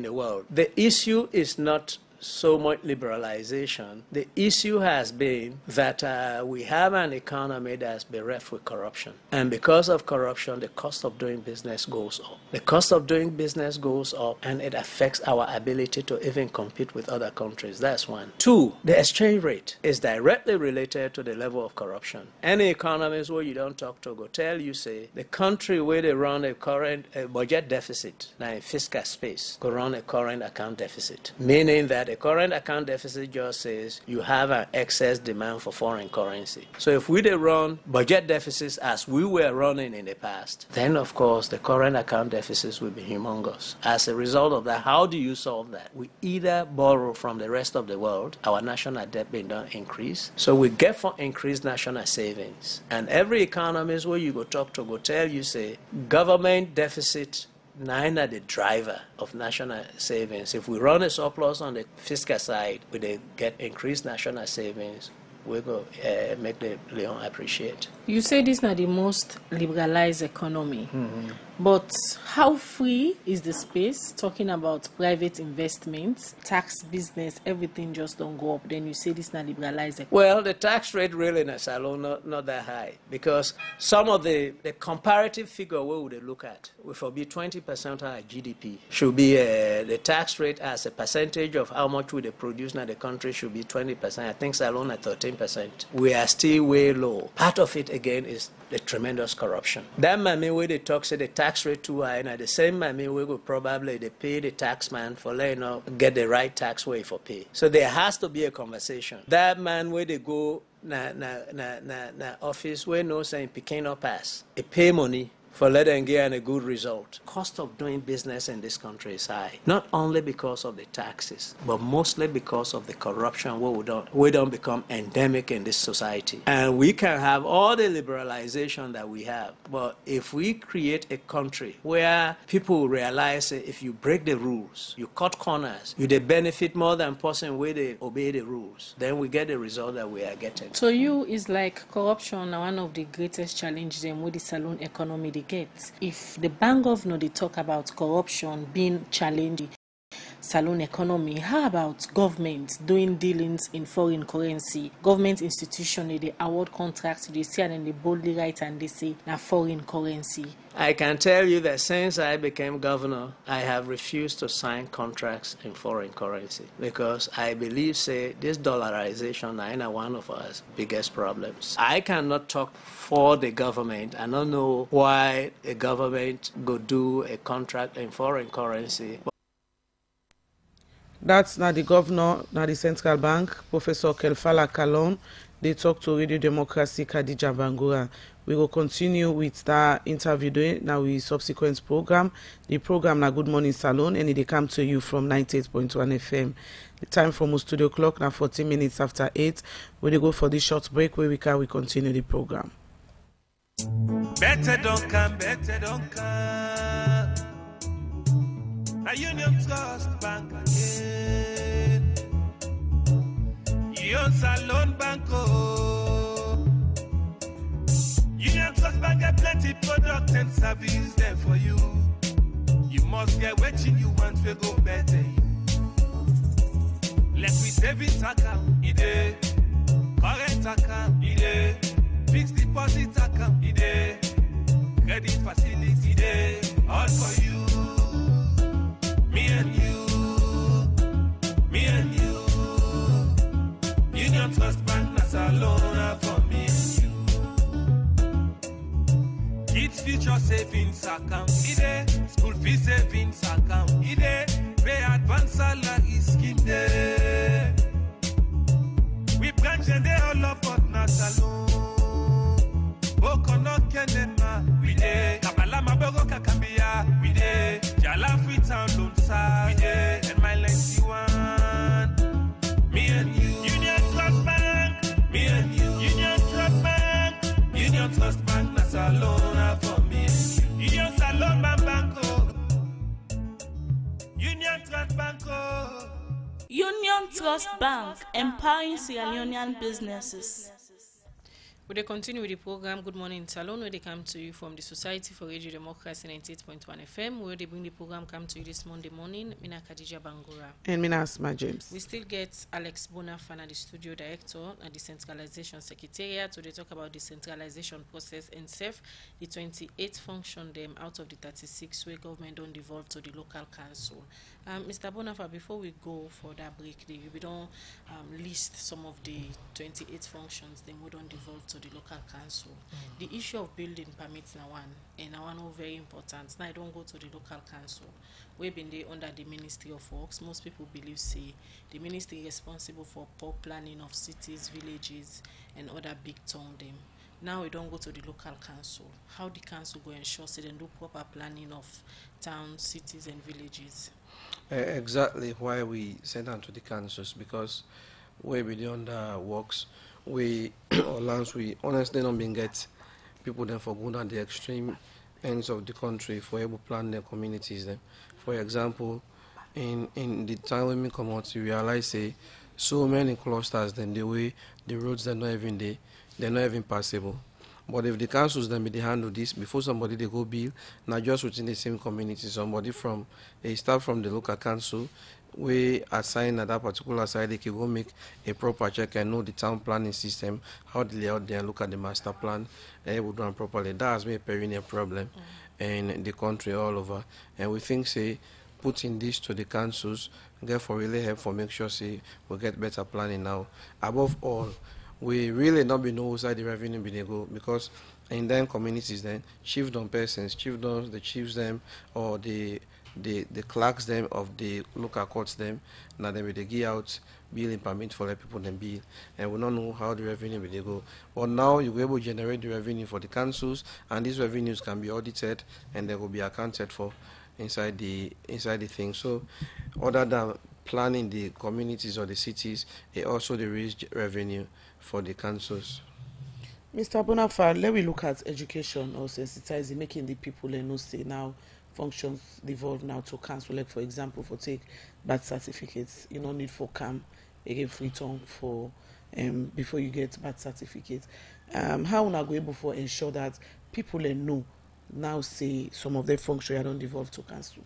the world. The issue is not so much liberalization, the issue has been that we have an economy that's bereft with corruption. And because of corruption, the cost of doing business goes up. The cost of doing business goes up, and it affects our ability to even compete with other countries. That's one. Two, the exchange rate is directly related to the level of corruption. Any economist where you don't talk to go tell you, say, the country where they run a current budget deficit, now in fiscal space, go run a current account deficit, meaning that a current account deficit just says you have an excess demand for foreign currency. So if we run budget deficits as we were running in the past, then of course the current account deficits will be humongous. As a result of that, how do you solve that? We either borrow from the rest of the world, our national debt being done increase, so we get for increased national savings. And every economist where you go talk to go tell you, say, government deficit neither the driver of national savings. If we run a surplus on the fiscal side, we get increased national savings, we go make the Leon appreciate. You say this is not the most liberalized economy, but how free is the space? Talking about private investments, tax, business, everything just don't go up. Then you say this is not liberalized economy. Well, the tax rate really in Salone not that high, because some of the comparative figure we would look at, if it be 20% of our GDP, should be the tax rate as a percentage of how much we produce in the country should be 20%. I think Salone at 13%. We are still way low. Part of it again is the tremendous corruption. That might mean where they talk say the tax rate too high, and at the same might mean we will probably they pay the tax man for letting get the right tax way for pay. So there has to be a conversation. That man where they go na office where no saying picking up pass, a pay money for letting get a good result. Cost of doing business in this country is high, not only because of the taxes, but mostly because of the corruption where we don't become endemic in this society. And we can have all the liberalization that we have, but if we create a country where people realize that if you break the rules, you cut corners, you they benefit more than person where they obey the rules, then we get the result that we are getting. So you is like corruption one of the greatest challenges with the Salone economy they get. If the bank governor they talk about corruption being challenged Salone economy, how about government doing dealings in foreign currency? Government institution they award contracts, they see and then they boldly write and they say na foreign currency. I can tell you that since I became governor, I have refused to sign contracts in foreign currency because I believe, say, this dollarization is one of our biggest problems. I cannot talk for the government. I don't know why a government go do a contract in foreign currency. That's not the governor, not the central bank, Professor Kelfala Kalon. They talk to Radio Democracy Khadija Bangura. We will continue with that interview doing now with subsequent program. The program na Good Morning Salone, and it come to you from 98.1 FM. The time from studio clock now 14 minutes after 8. We go for this short break where we continue the program. Better don't come, better don't come. A Union Trust Bank again. Union Salone Banco. Union Trust Bank get plenty product and service there for you. You must get what you want to go better. Let me savings account, ide. Current account, ide. Fixed deposit account, ide. Credit facility, ide. All for you. Me and you, me and you. Union Trust Bank, na Salone for me and you. Kids future savings account, ide. School fee savings account, ide. Pay advance salary scheme, ide. We branch and they all up at na Salone. Boko no kenema, we ide. Kabala mabogo kakambia, we ide. Jala free town loan side, and my 91. Me and you, Union Trust Bank. Me and you, Union Trust Bank. Union Trust Bank, na Salone for me and you. Union Salone Banco. Union Trust Banco. Union Trust Bank, empowering Sierra Leonean businesses. We dey continue with the program Good Morning Salone, where they come to you from the Society for Radio Democracy 98.1 FM, where they bring the program come to you this Monday morning. Mina Khadija Bangura. And Mina Asma James. We still get Alex Bonafana, the studio director at Decentralization Secretariat, to talk about decentralization process and serve the 28 function them out of the 36 where government don't devolve to the local council. Mr. Bonafa, before we go for that break, we don't list some of the 28 functions then we don't devolve to the local council. The issue of building permits now one, and now one very important. Now I don't go to the local council. We've been there under the Ministry of Works. Most people believe say the ministry responsible for poor planning of cities, villages, and other big town them. Now we don't go to the local council. How the council go ensure so they do proper planning of towns, cities, and villages? Exactly why we send them to the councils, because we be the under works, we or lands we honestly don't been get people then for good at the extreme ends of the country for able plan their communities then. For example, in the time when we come out, you realize say so many clusters then the way the roads they're not even passable. But if the councils then be they handle this before somebody they go build, not just within the same community, somebody from a staff from the local council we assign at that particular side, they can go make a proper check and know the town planning system, how the layout there, look at the master plan, and able to do it properly. That has been a perennial problem in the country all over. And we think say putting this to the councils, therefore really help for make sure say we get better planning now. Above all, we really not be know side the revenue be they go, because in them communities then chiefdom persons, chiefdoms, the chiefs them or the clerks them of the local courts them, now they will they give out billing permit for the people them bill, and we don't know how the revenue will they go. But now you will able to generate the revenue for the councils, and these revenues can be audited and they will be accounted for inside the thing. So other than planning the communities or the cities, it also the raised revenue for the councils. Mr. Bonafa, let me look at education or sensitizing, making the people know say now functions devolve now to council. Like for example, for take birth certificates, you don't need for CAM again free term for before you get birth certificate. How una go able for ensure that people know now say some of their function don't devolve to council?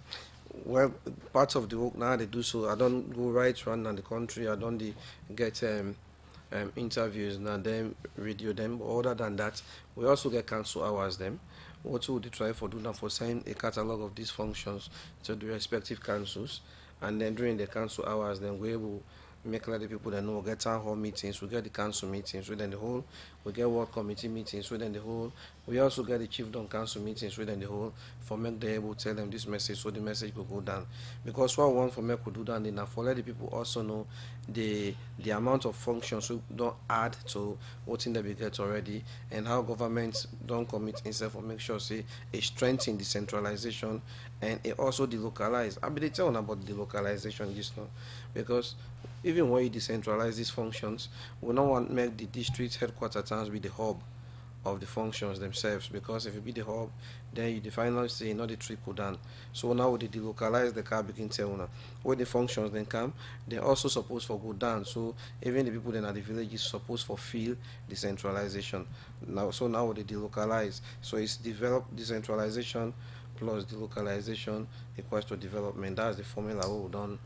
Well, part of the work now they do so. I don't go right around the country. I don't get interviews now them radio them. But other than that, we also get council hours them. What would they try for do now for send a catalog of these functions to the respective councils, and then during the council hours then we will make like the people that know, get town hall meetings, we get the council meetings within the whole, we get ward committee meetings within the whole, we also get the chiefdom council meetings within the whole for make them able to tell them this message so the message will go down. Because what one for make will do down enough for let the people also know the amount of functions we don't add to what in the we get already, and how governments don't commit itself for make sure say it strengthen decentralization and it also delocalize. I mean they tell about delocalization just now, because even when you decentralize these functions, we don't want to make the district headquarter towns be the hub of the functions themselves, because if it be the hub, then you define say not the trickle down. So now with the delocalize the car begin tell where the functions then come, they're also supposed for go down. So even the people then at the villages supposed for feel decentralization. Now with the delocalize, so it's developed decentralization plus delocalization equals to development. That's the formula we done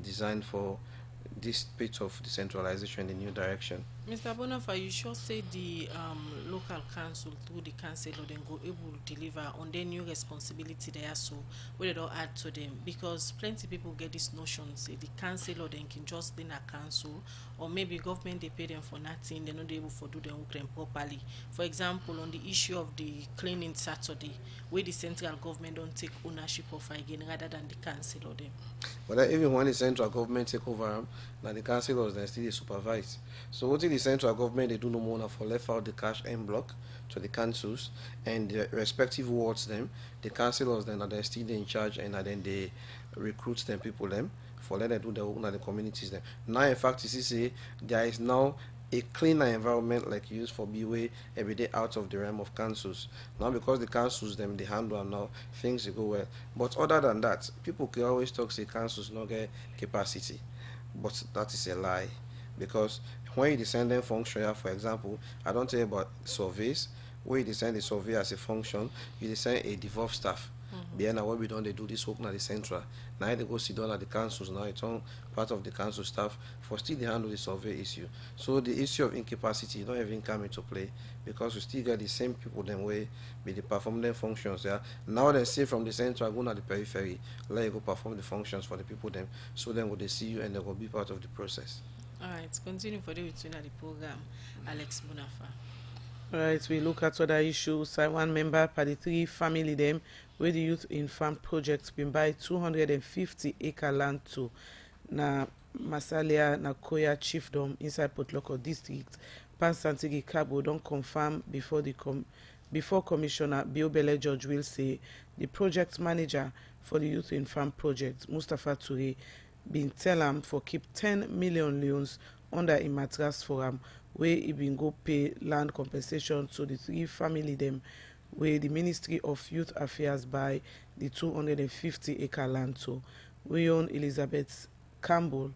designed for this bit of decentralization in the new direction. Mr. Bonafa, you sure say the local council through the councillor then go able to deliver on their new responsibility there, so we don't add to them, because plenty people get this notion say the councillor then can just in a council, or maybe government they pay them for nothing, they're not able to do their work them properly. For example, on the issue of the cleaning Saturday, where the central government don't take ownership of again rather than the councillor them. But even when the central government take over, now the councillors then still supervise. So what the central government they do no more for left out the cash en bloc to the councils and the respective wards them, the councillors then are they still in charge, and then they recruit them people them for let them do the work in the communities them. Now in fact you see say there is now a cleaner environment like used for B-way every day out of the realm of councils. Now because the councils them they handle them now, things go well. But other than that, people can always talk say councils not get capacity. But that is a lie, because when you send them function, for example, I don't tell you about surveys, where you send a survey as a function, you send a devolved staff. Then what we done, they do this work now the central. Now they go sit down at the councils. Now it's on part of the council staff for still they handle the survey issue. So the issue of incapacity don't even come into play because we still get the same people them way they perform their functions there. Now they say from the central go to the periphery, let you go perform the functions for the people them. So then when they see you and they will be part of the process. All right, continue for the return of the program, Alex Munafa. Right, we look at other issues. One member per the 3 family them where the youth in farm projects been buy 250-acre land to na Masalia na Koya chiefdom inside Port Loko district. Pan Santigi Cabo don't confirm before Commissioner Biobele George will say the project manager for the youth in farm project, Mustafa Toure, been tell him for keep 10 million loans under a mattress for him where he been go pay land compensation to the 3 family them where the Ministry of Youth Affairs buy the 250-acre land to. We own Elizabeth Campbell,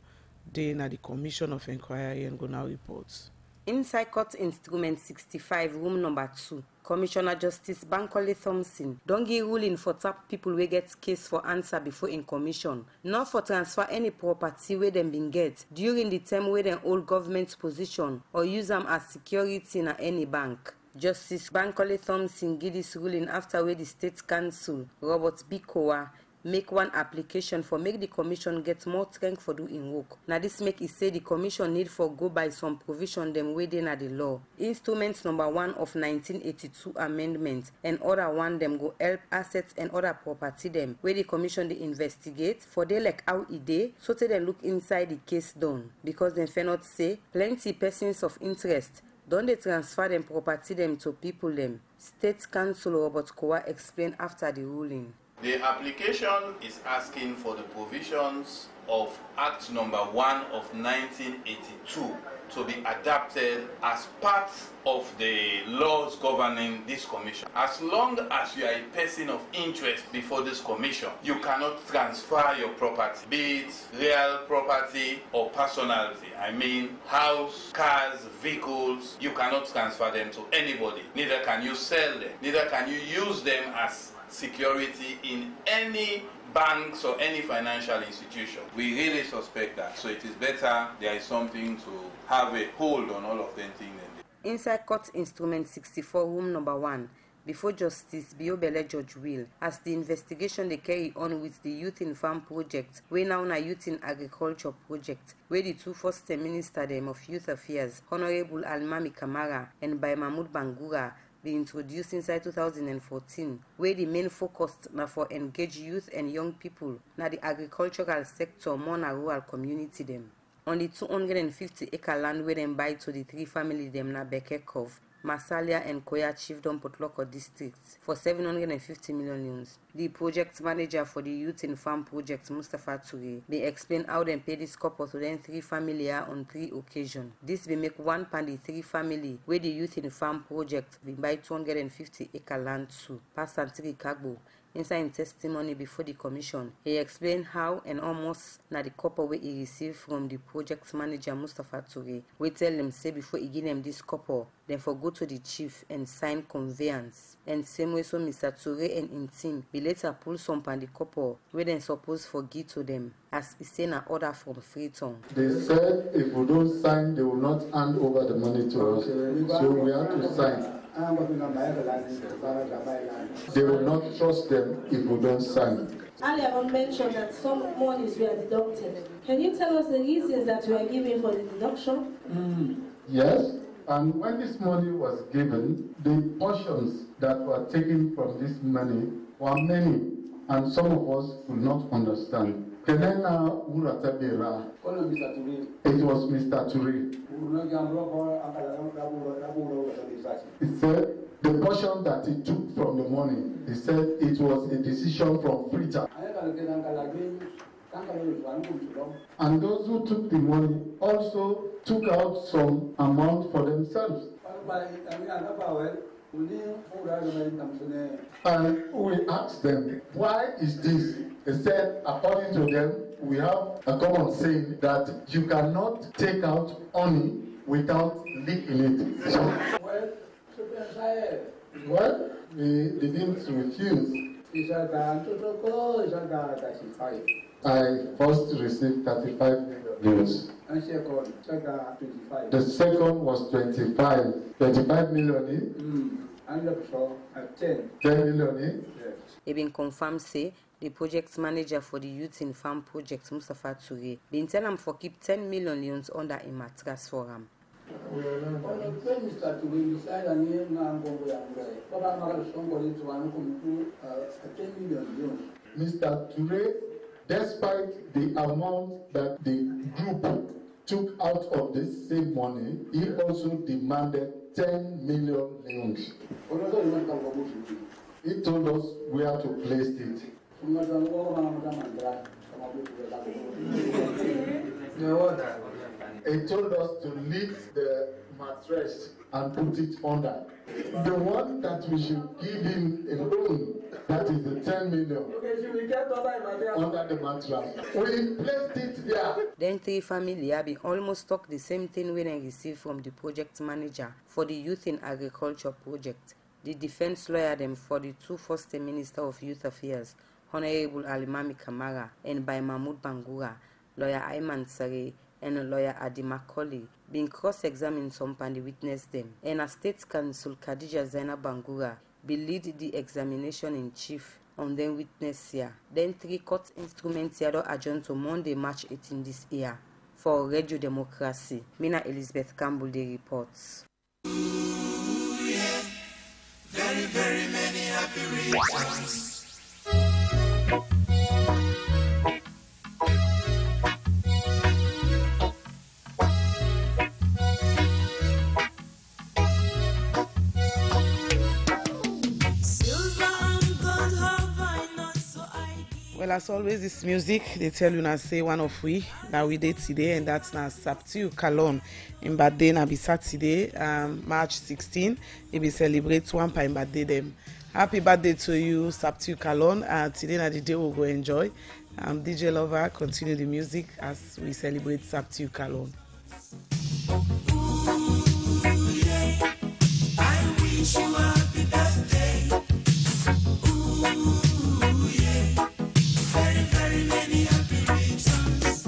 they na the Commission of Inquiry and go now reports. Inside Court Instrument 65, room number 2, Commissioner Justice Bankole Thompson don't give ruling for tap people we get case for answer before in commission, not for transfer any property where them been get during the time where them hold government position or use them as security in any bank. Justice Bankole Thompson give this ruling after where the State Council, Robert Bikowa, make one application for make the commission get more strength for doing work. Now this make it say the commission need for go by some provision them within the law. Instruments number 1 of 1982 amendment and other one them go help assets and other property them where the commission they investigate for they like how it dey so they then look inside the case done because they cannot say plenty persons of interest don't they transfer them property them to people them. State Council Robert Kowa explained after the ruling. The application is asking for the provisions of Act number 1 of 1982 to be adapted as part of the laws governing this commission. As long as you are a person of interest before this commission, you cannot transfer your property, be it real property or personality. I mean house, cars, vehicles, you cannot transfer them to anybody. Neither can you sell them, neither can you use them as security in any banks or any financial institution. We really suspect that. So it is better there is something to have a hold on all of them things. Inside Court Instrument 64, room number 1, before Justice Biobele George will, as the investigation they carry on with the Youth in Farm project, we now na Youth in Agriculture project, where the 2 first Minister them of Youth Affairs, Honorable Almami Kamara and by Mahmoud Bangura, be introduced inside 2014, where the main focus na for engage youth and young people na the agricultural sector more na rural community them. On the 250-acre land where them buy to the 3 family them na Bekekov, Masalia and Koya Chiefdom Port Loko districts for 750 million loans. The project manager for the Youth in Farm project, Mustafa Toure, they explain how they pay this couple to them 3 family on 3 occasions. This will make 1 pound 3 family where the Youth in Farm project will buy 250-acre land to. Pastor Santigi Kagbo, inside testimony before the commission, he explained how and almost na the couple where he received from the project manager Mustafa Toure. We tell them say before he give them this couple, then for go to the chief and sign conveyance. And same way so Mr. Toure and his team be later pull some pan the couple where then suppose for give to them as he say an order from Freetown. They said if we don't sign, they will not hand over the money to us. So we have to sign. They will not trust them if we don't sign. Earlier mentioned that some monies were deducted. Can you tell us the reasons that you are giving for the deduction? Yes, and when this money was given, the portions that were taken from this money were many, and some of us could not understand. It was Mr. Toure. He said the portion that he took from the money, he said it was a decision from Freetown. And those who took the money also took out some amount for themselves. And we asked them, why is this? They said, according to them, we have a common saying that you cannot take out honey without leaking it. So, well, we didn't refuse. I first received 35 million. The second was 25 million. 10 million. He been confirmed say the project manager for the Youth in Farm project, Mustafa Toure, been tell him for keep 10 million leons under a mattress for him. Mr. Toure, despite the amount that the group took out of this same money, he also demanded 10 million leons. He told us where to place it. He told us to lift the mattress and put it under. The one that we should give him a loan, that is the 10 million, under the mattress. We placed it there. Then three family have been almost talk the same thing when I received from the project manager for the Youth in Agriculture project. The defense lawyer them for the two first Minister of Youth Affairs, Honorable Alimami Kamara, and by Mahmoud Bangura, lawyer Ayman Sare, and lawyer Adi Macaulay, being cross-examined some and the witness them. And a state counsel Khadija Zainab Bangura be lead the examination in chief on them witness here. Then three court instruments here adjourned to Monday, March 18 this year. For Radio Democracy, Mina Elizabeth Campbell the reports. Very, very many happy reasons. Well, as always, this music, they tell you now say one of we that we did today, and that's now Saptiu Kalon. In birthday na be Saturday, March 16. It be celebrate one time birthday them. Happy birthday to you, Saptiu Kalon. Today na the day we'll go enjoy. DJ Lover, continue the music as we celebrate Saptiu Kalon. I wish you a happy birthday. Very many happy reasons.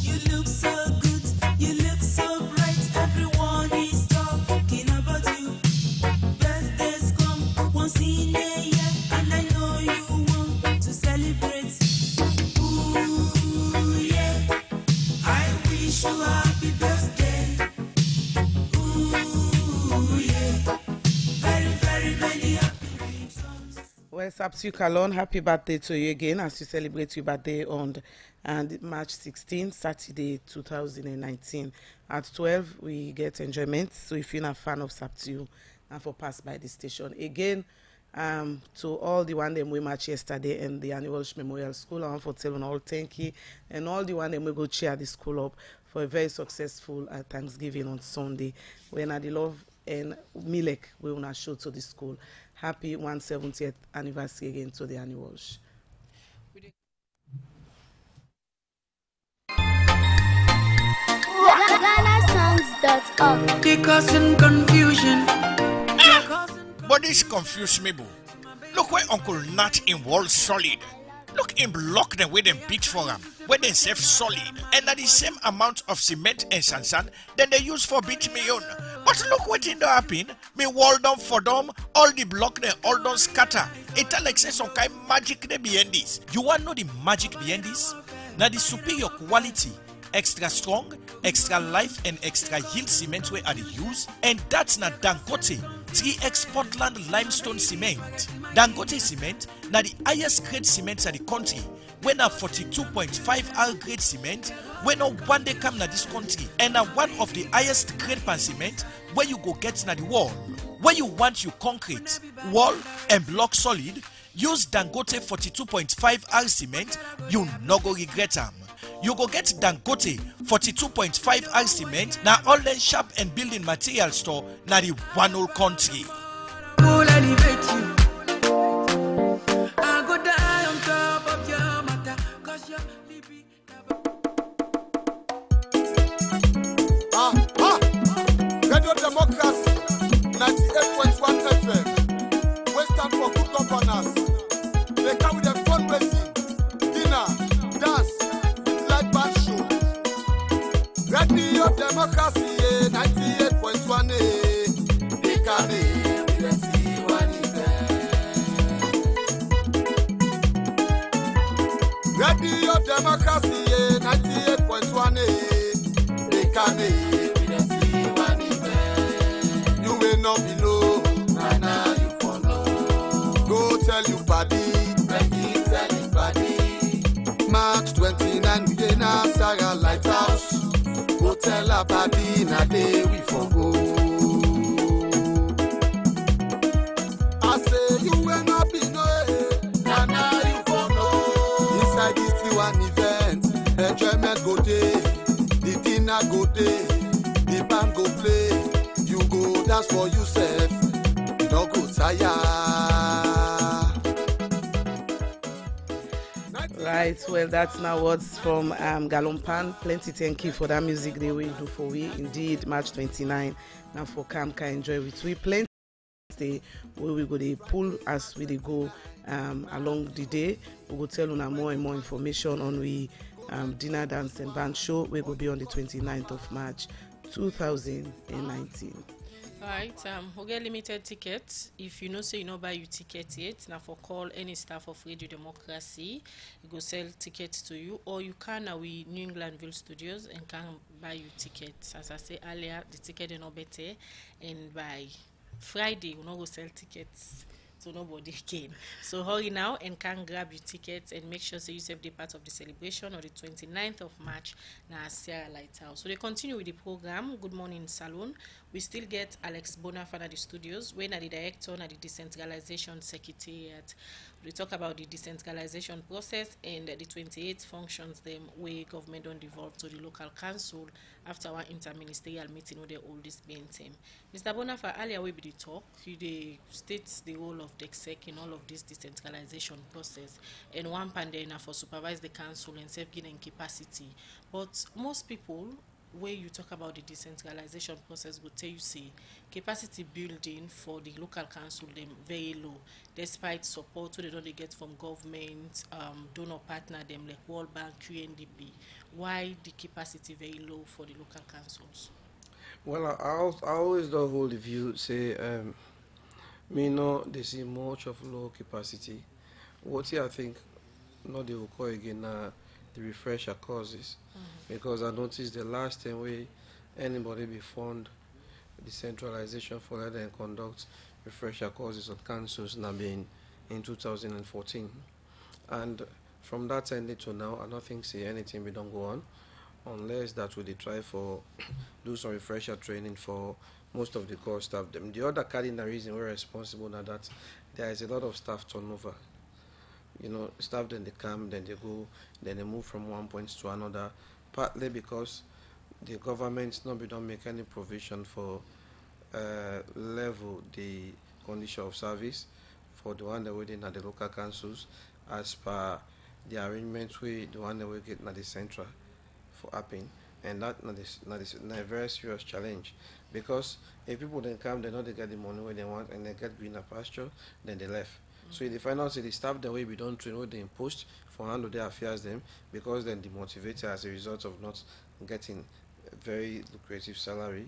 You look so good, you look so bright. Everyone is talking about you. Birthdays come once in a year, and I know you want to celebrate. Ooh, yeah. I wish you a happy birthday. Ooh, yeah. Very many happy reasons. Well, Saptiu Kalon, happy birthday to you again as you celebrate your birthday on March 16, Saturday 2019. At 12, we get enjoyment. So if you're not a fan of Saptiu, and for pass by the station again, to all the one them we match yesterday in the annual Memorial School, I want to tell all thank you, and all the one them we go cheer the school up for a very successful Thanksgiving on Sunday. When I the love and Milek we will not show to the school. Happy 170th anniversary again to the annual. GhanaSongs.org. They causing confusion. But this confuse me, boo. Look where Uncle Nat in Wall Solid. Look in block them where them beat for them, where they save solid, and at the same amount of cement and sand then they use for beat me on. But look what in the happen, me wall down for them, all the block they all don't scatter. It like say some kind magic they behind this. You want to know the magic behind this? Now the superior quality, extra strong, extra life and extra yield cement where are the use, and that's not Dangote 3X Portland limestone cement. Dangote cement na the highest grade cement in the country. When a 42.5 R grade cement, when no one day come na this country, and a one of the highest grade pan cement where you go get na the wall. Where you want you concrete, wall and block solid, use Dangote 42.5 R cement, you no go regret them. You go get Dangote 42.5 R cement. Now all the shop and building material store na the one whole country. Radio Democracy 98.1 FM. We stand for good governance. They come with a fundraising, dinner, dance, with live band show. Radio Democracy 98.1 They can Radio Democracy 98.1 They can You may not be know, and now you follow. Go tell you buddy, tell you buddy. March 29 we dey na Sarah Lighthouse. Go tell her buddy na day we for go. I say you will not be know, and now you follow. Inside this one event, enjoyment go day, the dinner go day, the band go play. You go dance for yourself, you don't go tired. Right, well, that's now what's from Galompan. Plenty thank you for that music they will do for we. Indeed, March 29. Now for Camp can enjoy with we. Plenty stay where we go they pull as we they go along the day. We will tell you more and more information on we dinner, dance and band show. We will be on the 29th of March 2019. Alright, we get limited tickets. If you know say you know buy your ticket yet, now for call any staff of Radio Democracy, you go sell tickets to you, or you can we New Englandville Studios and can buy your tickets. As I say earlier, the ticket is not better, and by Friday we not go sell tickets. So nobody can. So hurry now and can grab your tickets and make sure so you save the part of the celebration on the 29th of March na Sierra Lighthouse. So they continue with the program. Good Morning Salone. We still get Alex Bonafana at the studios, when are the director at the Decentralization Secretariat. We talk about the decentralization process and the 28 functions them way government don't devolve to the local council after our interministerial meeting with the oldest being team. Mr. Bonafana, earlier we be the talk, he states the role of the exec in all of this decentralization process, and one pandemic for supervise the council and safeguarding capacity. But most people, where you talk about the decentralization process, will tell you say capacity building for the local council them very low, despite support they don't get from government, donor partner them like World Bank, UNDP. Why the capacity very low for the local councils? Well, I always don't hold the view say me no they see much of low capacity. What I think not they will call again the refresher causes, because I noticed the last time we anybody be fund decentralization for let them conduct refresher courses on councils now being in 2014, and from that ending to now I don't think see anything we don't go on unless that we try for do some refresher training for most of the core staff. Them the other cardinal reason we're responsible now that there is a lot of staff turnover. You know, staff then they come, then they go, then they move from one point to another, partly because the government don't make any provision for level the condition of service for the one that we did at the local councils as per the arrangements we the one that we get at the central for upping, and that is a very serious challenge, because if people then come, they know they get the money where they want and they get greener pasture, then they left. So if they find out the staff the way we don't train, what they impost for handle their affairs them, because then demotivated as a result of not getting a very lucrative salary,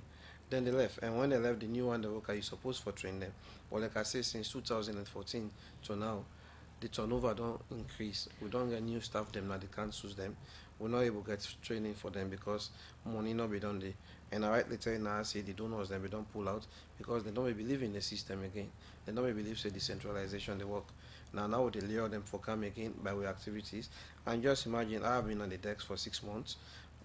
then they left. And when they left, the new one the worker is supposed for train them. But like I say, since 2014 to now, the turnover don't increase. We don't get new staff them now the councils them. We're not able to get training for them because money not be done there. And I rightly tell you now, I say the donors them we don't pull out because they don't believe in the system again. They don't believe say decentralization they work. Now they lure them for come again by way activities. And just imagine I've been on the decks for 6 months.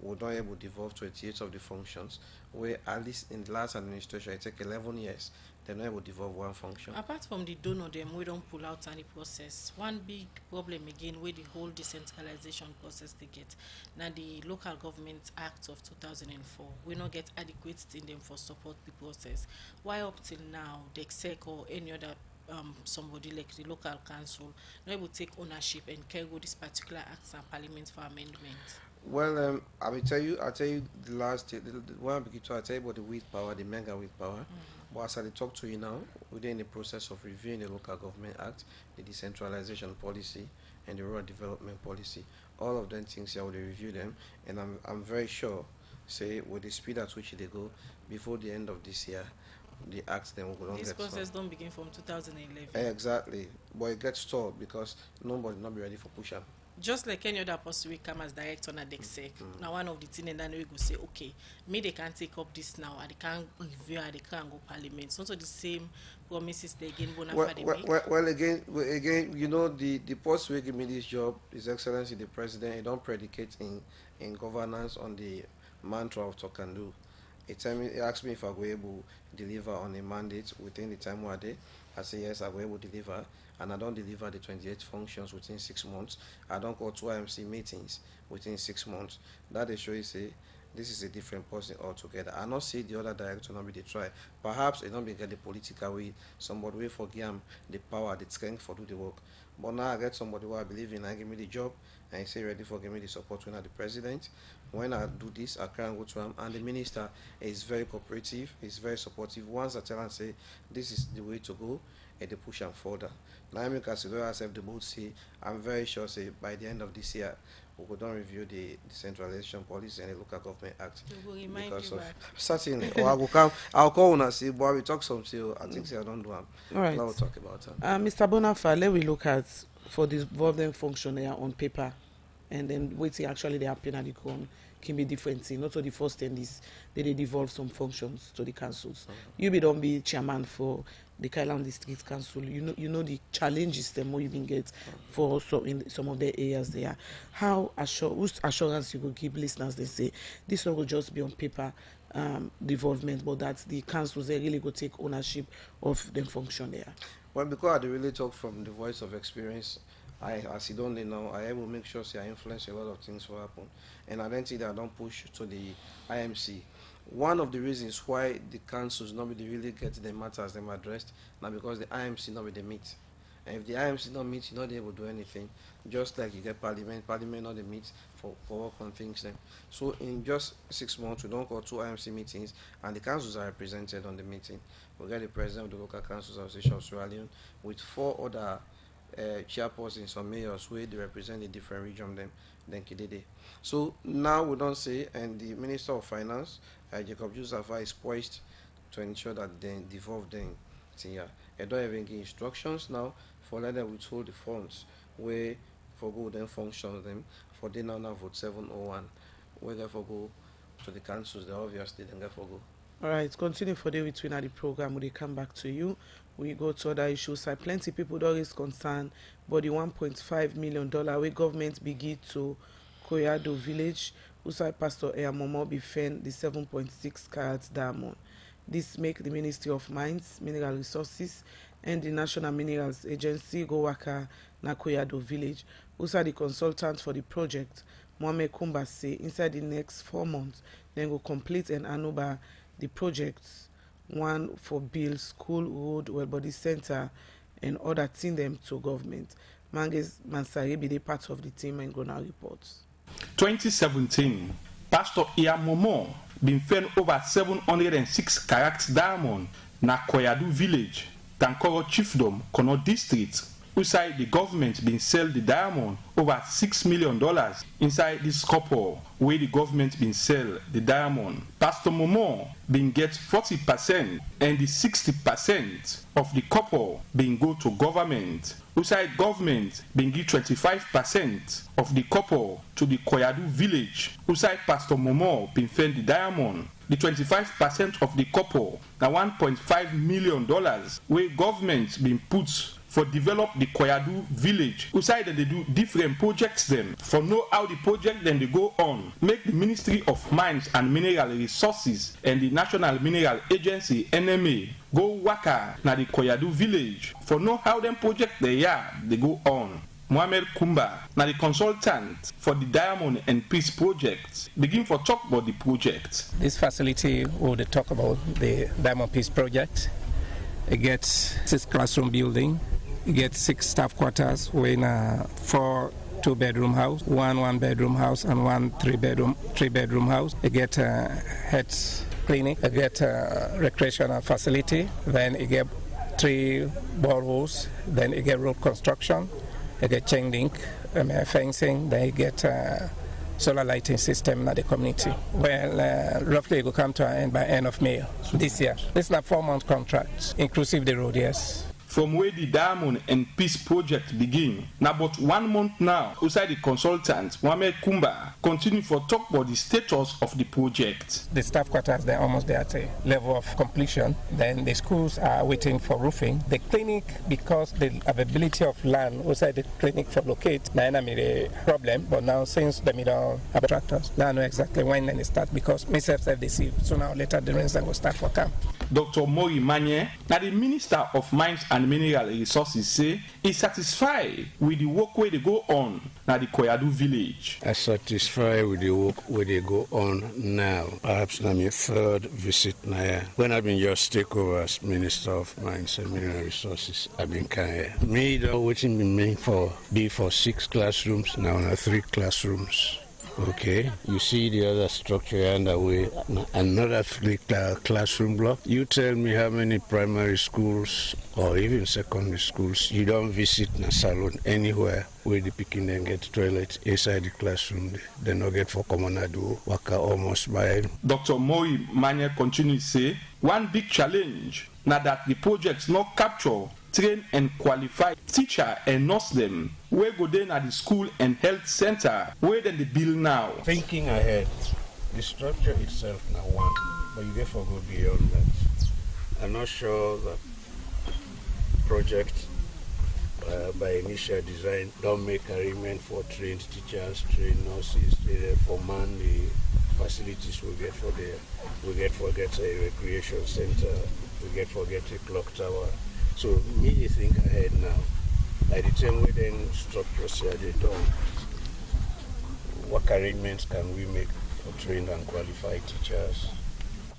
we don't able to devolve 28 of the functions, where at least in the last administration, it take 11 years, they're not able to devolve one function. Apart from the donor, them we don't pull out any process. One big problem again with the whole decentralization process they get. Now the Local Government Act of 2004, we not get adequate in them for support the process. Why up till now, the exec or any other somebody like the local council not able to take ownership and carry this particular acts and parliament for amendment? Well, I'll tell you the last the one I tell you about the wheat power, the mega wheat power. But as I talk to you now, we're in the process of reviewing the Local Government Act, the Decentralization Policy, and the Rural Development Policy. All of them things here, we'll review them, and I'm very sure, say, with the speed at which they go, before the end of this year, the acts then will This process don't begin from 2011. Exactly, but it gets stalled because nobody not be ready for push up. Just like any other person we come as director on a DEXEC. Now one of the things and then we go say, okay, me they can't take up this now, and they can't review, and they can't go parliament. So the same promises they again well, again, you know, the post who give me this job, His Excellency the President, he don't predicate in governance on the mantra of talk and do. He asked me if I were able to deliver on a mandate within the time one day. I say yes, I will able to deliver, and I don't deliver the 28 functions within 6 months. I don't go to IMC meetings within 6 months. That they show you say this is a different person altogether. I not see the other director not be the try. Perhaps it don't be get the political way, somebody way for him the power, the strength for do the work. But now I get somebody who I believe in, I give me the job, and he say ready for give me the support when I the president. When I do this, I can't go to him, and the minister is very cooperative, is very supportive. Once I tell him say this is the way to go, and they push him further. Now I make consider myself the board say I'm very sure say by the end of this year we will don't review the Decentralization Policy and the Local Government Act. Because of certainly, or I will come. I'll call and say, boy, we talk something. I think say I don't do them. All right. We'll talk about it. Mr. Bonafa, let we look at for this Devolved function there on paper, and then waiting actually they happen at the ground can be different thing. Not so the first thing is they devolve some functions to the councils. You don't be chairman for the Kailan District Council. You know the challenges the more you can get for also in some of the areas there. Whose assurance you will give listeners? They say this will just be on paper devolvement, but that the councils they really go take ownership of the function there. Well, because I really talk from the voice of experience, as you don't know, I will make sure I influence a lot of things will happen. And I don't think that I don't push to the IMC. One of the reasons why the councils not really get the matters them addressed now because the IMC not with the meet. And if the IMC not meet, you're not able to do anything. Just like you get parliament not the meet for work on things then. So in just 6 months we don't go 2 IMC meetings and the councils are represented on the meeting. We get the president of the Local Council Association of Sierra Leone with 4 other chairpersons, some mayors where they represent a different region than Kidede. So now we don't say, and the Minister of Finance, Jacob Josafa, is poised to ensure that they devolve them. They don't even give instructions now for let them withhold the funds where for go then function them for they now vote 701. Where they for go to the councils, they obviously then for go. All right, continue for the between the program. We come back to you. We go to other issues. Plenty people don't raise concern, but the $1.5 million where government begin to Koyado village, Usai Pastor Momo be fend the 7.6 carat diamond. This make the Ministry of Mines, Mineral Resources, and the National Minerals Agency go waka na Koyado village. Usai the consultant for the project, Mohamed Kumba say inside the next 4 months, then go complete and anuba the projects, one for build school, road, well body center, and other thing them to government. Manges Mansari be the part of the team and gonna reports. 2017, Pastor Momo been found over 706 carat diamond na Koyadu village, Tankoro chiefdom, Kono district. Inside the government been sell the diamond over $6 million inside this couple where the government been sell the diamond. Pastor Momo been get 40% and the 60% of the couple been go to government. Inside government been give 25% of the couple to the Koyadu village. Inside Pastor Momo been fend the diamond. The 25% of the couple, the $1.5 million where government been put for develop the Koyadu village. Outside they do different projects them. For know how the project then they go on. Make the Ministry of Mines and Mineral Resources and the National Mineral Agency NMA go waka na the Koyadu village. For know how them project they go on. Mohamed Kumba, na the consultant for the Diamond and Peace project, begin for talk about the project. This facility, we'll talk about the Diamond Peace project. It gets 6 classroom building, it gets 6 staff quarters, we're in a 4 2-bedroom house, 1 bedroom house, and 1 3-bedroom house. It gets a health clinic, it gets a recreational facility, then it gets 3 boreholes, then it gets road construction. You get chain link, fencing, they get solar lighting system in the community. Well, roughly it will come to an end by end of May this year. This is a 4-month contract, inclusive the road, yes. From where the Diamond and Peace project begin, now about 1 month now, outside the consultant, Mohamed Kumba, continue for talk about the status of the project. The staff quarters, they're almost there at a level of completion. Then the schools are waiting for roofing. The clinic, because the availability of land outside the clinic for locate, now I mean a problem, but now since the middle have tractors, now I know exactly when they start because myself have deceived. So now later the rains will start for camp. Dr. Mori Manye, now the Minister of Mines and Mineral Resources, say is satisfied with the work where they go on at the Koyadu village. I'm satisfied with the work where they go on now. Perhaps I'm my 3rd visit now. When I've been just take over as Minister of Mines and Mineral Resources, I've been kind of me waiting been made for 6 classrooms, now 3 classrooms. Okay, you see the other structure underway, another 3 classroom block. You tell me how many primary schools or even secondary schools you don't visit in a salon anywhere where the picking then get toilet inside the classroom. They not get for common ado, waka almost by. Dr. Mori Manye continues say, one big challenge now that the projects not capture, train and qualify teacher and nurse them where go then at the school and health center where then they build now. Thinking ahead, the structure itself now one, but you therefore go beyond that. I'm not sure that project by initial design don't make arrangement for trained teachers, trained nurses, for man the facilities we get for there. We get a recreation center, we get a clock tower. So me think ahead now. By the time we then structures are they done, what arrangements can we make for trained and qualified teachers?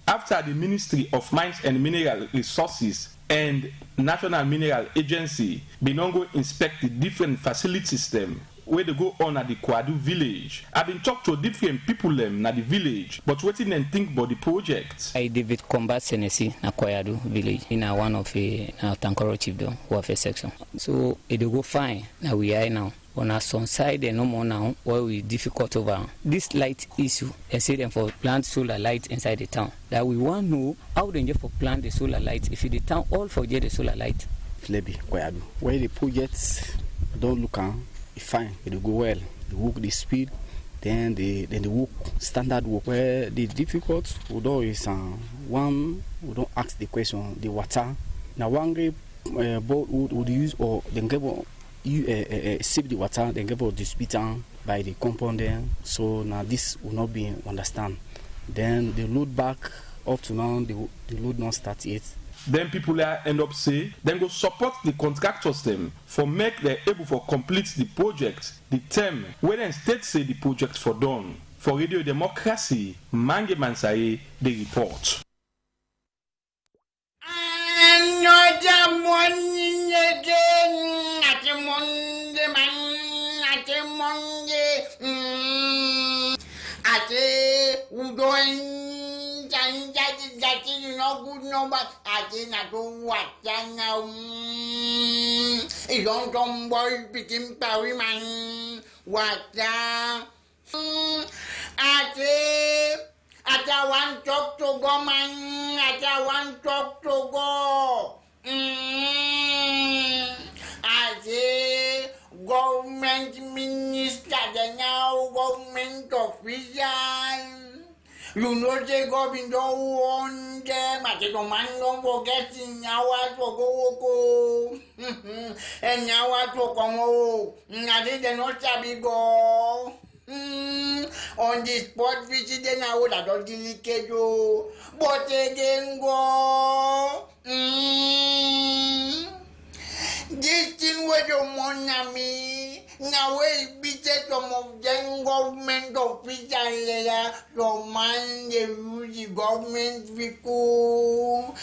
After the Ministry of Mines and Mineral Resources and National Mineral Agency been on go inspect the different facilities them where they go on at the Koyadu village. I've been talking to different people them at the village, but waiting and think about the project. I David Combat Senesi na Koyadu village in one of a Tankoro chief do warfare section. So it go fine. Now we are now. On our sun side and no more now where we difficult over this light issue. I say them for plant solar light inside the town. That we want to know how they just for plant the solar light if the town all forget the solar light. Flebi Koyadu. Where the projects don't look on. Fine, it will go well. The work, the speed, then the work, standard work. Where the difficult, although is one, we don't ask the question, the water. Now one grape boat would use or then give sip the water, then give disputer by the compounder. So now this will not be understand. Then the load back up to now, the load not start yet. Then people end up say, then go support the contractors them for make they able for complete the project, the term, when then state say the project for done. For Radio Democracy, Mange Mansaye, the report. Another morning again, at the Monday, man, at the Monday, at the going. That is no good number. I didn't know what now. It don't come boy begin Paris man. What I want talk to go man. I want talk to go. I say government minister, the now government official. You know they go in the one them, I don't man don't forget in hours for go. And now I talk on oh, I didn't know Sabi go. On the spot visit, then I would have done delicate, but again go. This thing with your money, now will be some of them government officials, so man, they use the government vehicle,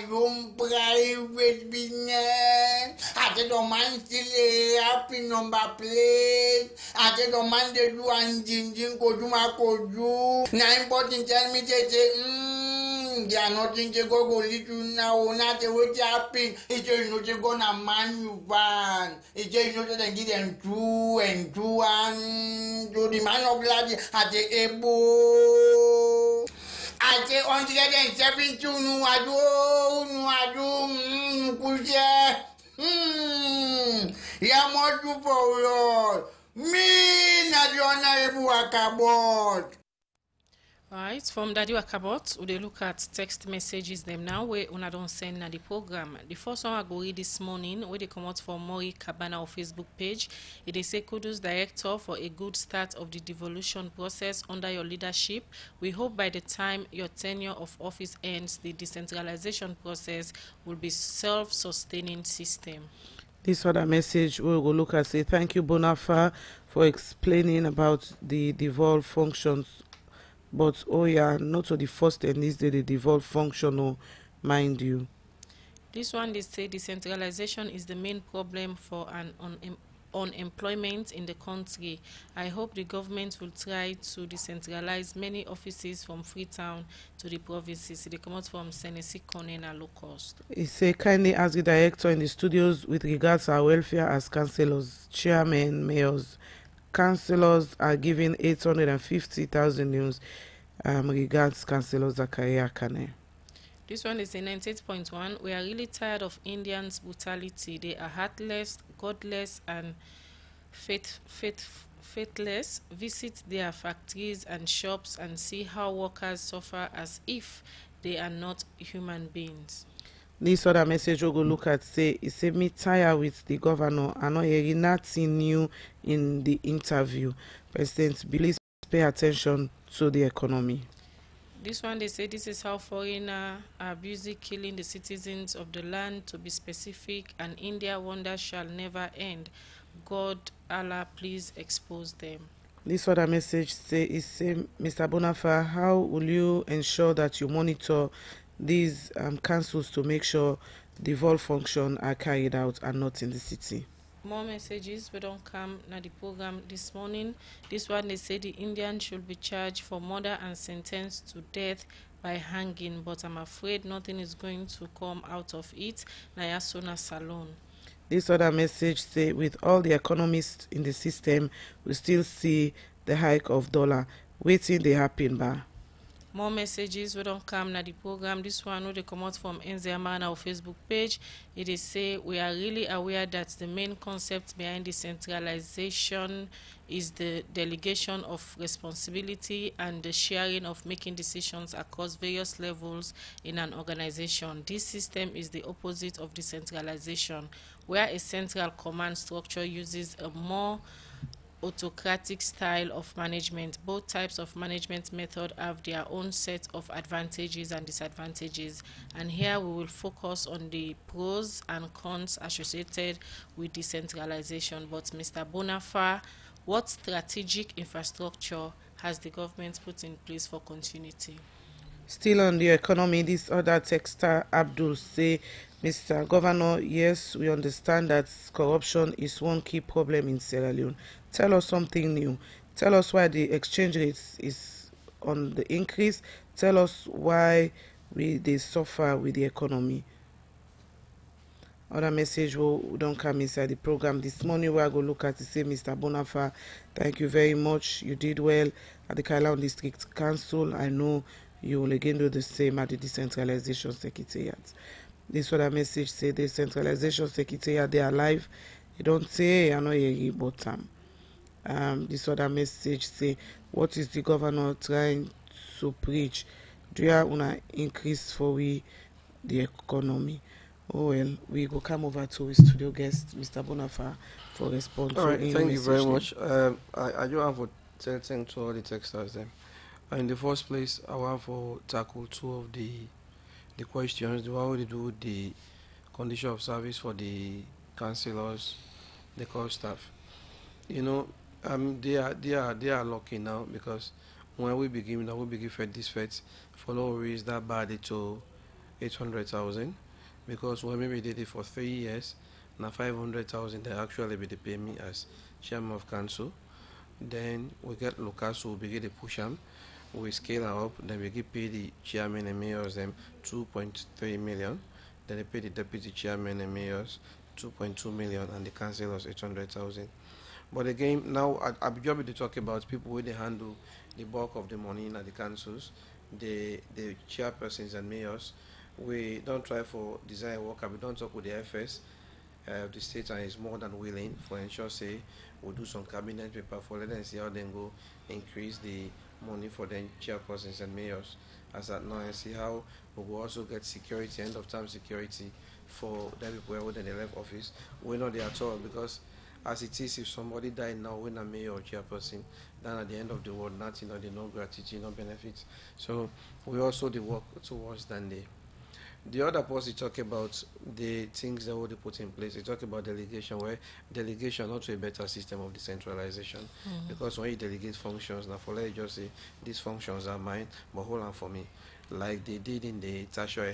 room private business. I said, the man still happy number plate. I said, the man they do and jinjin koduma kodu. Now important tell me they say, they are not in the go little now, not the way happen. It's just not gonna man you van. It's just not gonna give them two and to the man of blood at the able. I say 172 no ado, Kusha. Yamotu for Lord. Me, not your honorable Akabot. Alright, from Daddy Wakabot, we look at text messages them now where una don't send na the program. The first one I go read this morning where they come out from Mori Cabana on Facebook page. It is say kudos director for a good start of the devolution process under your leadership. We hope by the time your tenure of office ends, the decentralization process will be self-sustaining system. This other message we will look at say thank you Bonafa for explaining about the devolved functions. But oh yeah, not to the first and this the devolved functional, mind you. This one they say decentralization is the main problem for an unemployment in the country. I hope the government will try to decentralize many offices from Freetown to the provinces. They come out from Senesi Konen and low cost. He say kindly ask the director in the studios with regards to our welfare as councillors, chairmen, mayors. Councillors are given 850,000 news. Regards Councillor Zakaria Kane. This one is in 98.1. We are really tired of Indians' brutality. They are heartless, godless, and faithless. Visit their factories and shops and see how workers suffer as if they are not human beings. This other message we'll go look at say he said me tired with the governor. I know hearing nothing new in the interview. President, please pay attention to the economy. This one they say this is how foreigners are busy killing the citizens of the land, to be specific, and India wonders shall never end. God, Allah, please expose them. This other message say Mr. Bonafa, how will you ensure that you monitor these councils to make sure the devolved function are carried out and not in the city? More messages we don't come na the program this morning. This one they say the Indian should be charged for murder and sentenced to death by hanging, but I'm afraid nothing is going to come out of it. Nayasona Salone. This other message say with all the economists in the system, we still see the hike of dollar. Waiting they happen ba. More messages we don't come na the program. This one they come out from Nzema our Facebook page. It is say we are really aware that the main concept behind decentralization is the delegation of responsibility and the sharing of making decisions across various levels in an organization. This system is the opposite of decentralization, where a central command structure uses a more autocratic style of management. Both types of management method have their own set of advantages and disadvantages, and here we will focus on the pros and cons associated with decentralization. But Mr. Bonafa, what strategic infrastructure has the government put in place for continuity? Still on the economy, this other texter Abdul say, Mr. Governor, yes, we understand that corruption is one key problem in Sierra Leone. Tell us something new. Tell us why the exchange rate is on the increase. Tell us why they suffer with the economy. Other message will don't come inside the program this morning. Where I go look at to say, Mr. Bonafa, thank you very much. You did well at the Kailaon District Council. I know you will again do the same at the Decentralization Secretariat. This other message say the Decentralization Secretariat, they are alive. You don't say I know you about this other message say, what is the governor trying to preach? Do you want to increase for we the economy? Oh well, we go come over to his studio guest, Mr. Bonafa, for response All to right, in your thank you very message. much. I do have to tell thanks to all the texters them. In the first place, I want to tackle two of the questions. The one we do the condition of service for the councillors, the core staff. You know, they are lucky now because when we begin fed this fed for no reason that bad to 800,000 because when we did it for 3 years, now 500,000 they actually be the pay me as chairman of council. Then we get local so we begin to push them. We scale up, then we give pay the chairman and mayors them 2.3 million. Then they pay the deputy chairman and mayors 2.2 million and the councillors 800,000. But again, now I'll be able to talk about people where they handle the bulk of the money in the councils, the chairpersons and mayors. We don't try for design work, we don't talk with the FS. The state and is more than willing for ensure say we'll do some cabinet paper for let them see how they go increase the money for the chairpersons and mayors as at now and see how we will also get security, end of time security for them people when they left office. We're not there at all because as it is, if somebody died now when a mayor or chairperson, then at the end of the world, nothing, or the no gratitude, no benefits. So we also the work towards than the other part you talk about the things that they put in place. You talk about delegation, where delegation not to a better system of decentralization. Because when you delegate functions, now for let you just say these functions are mine, but hold on for me. Like they did in the tertiary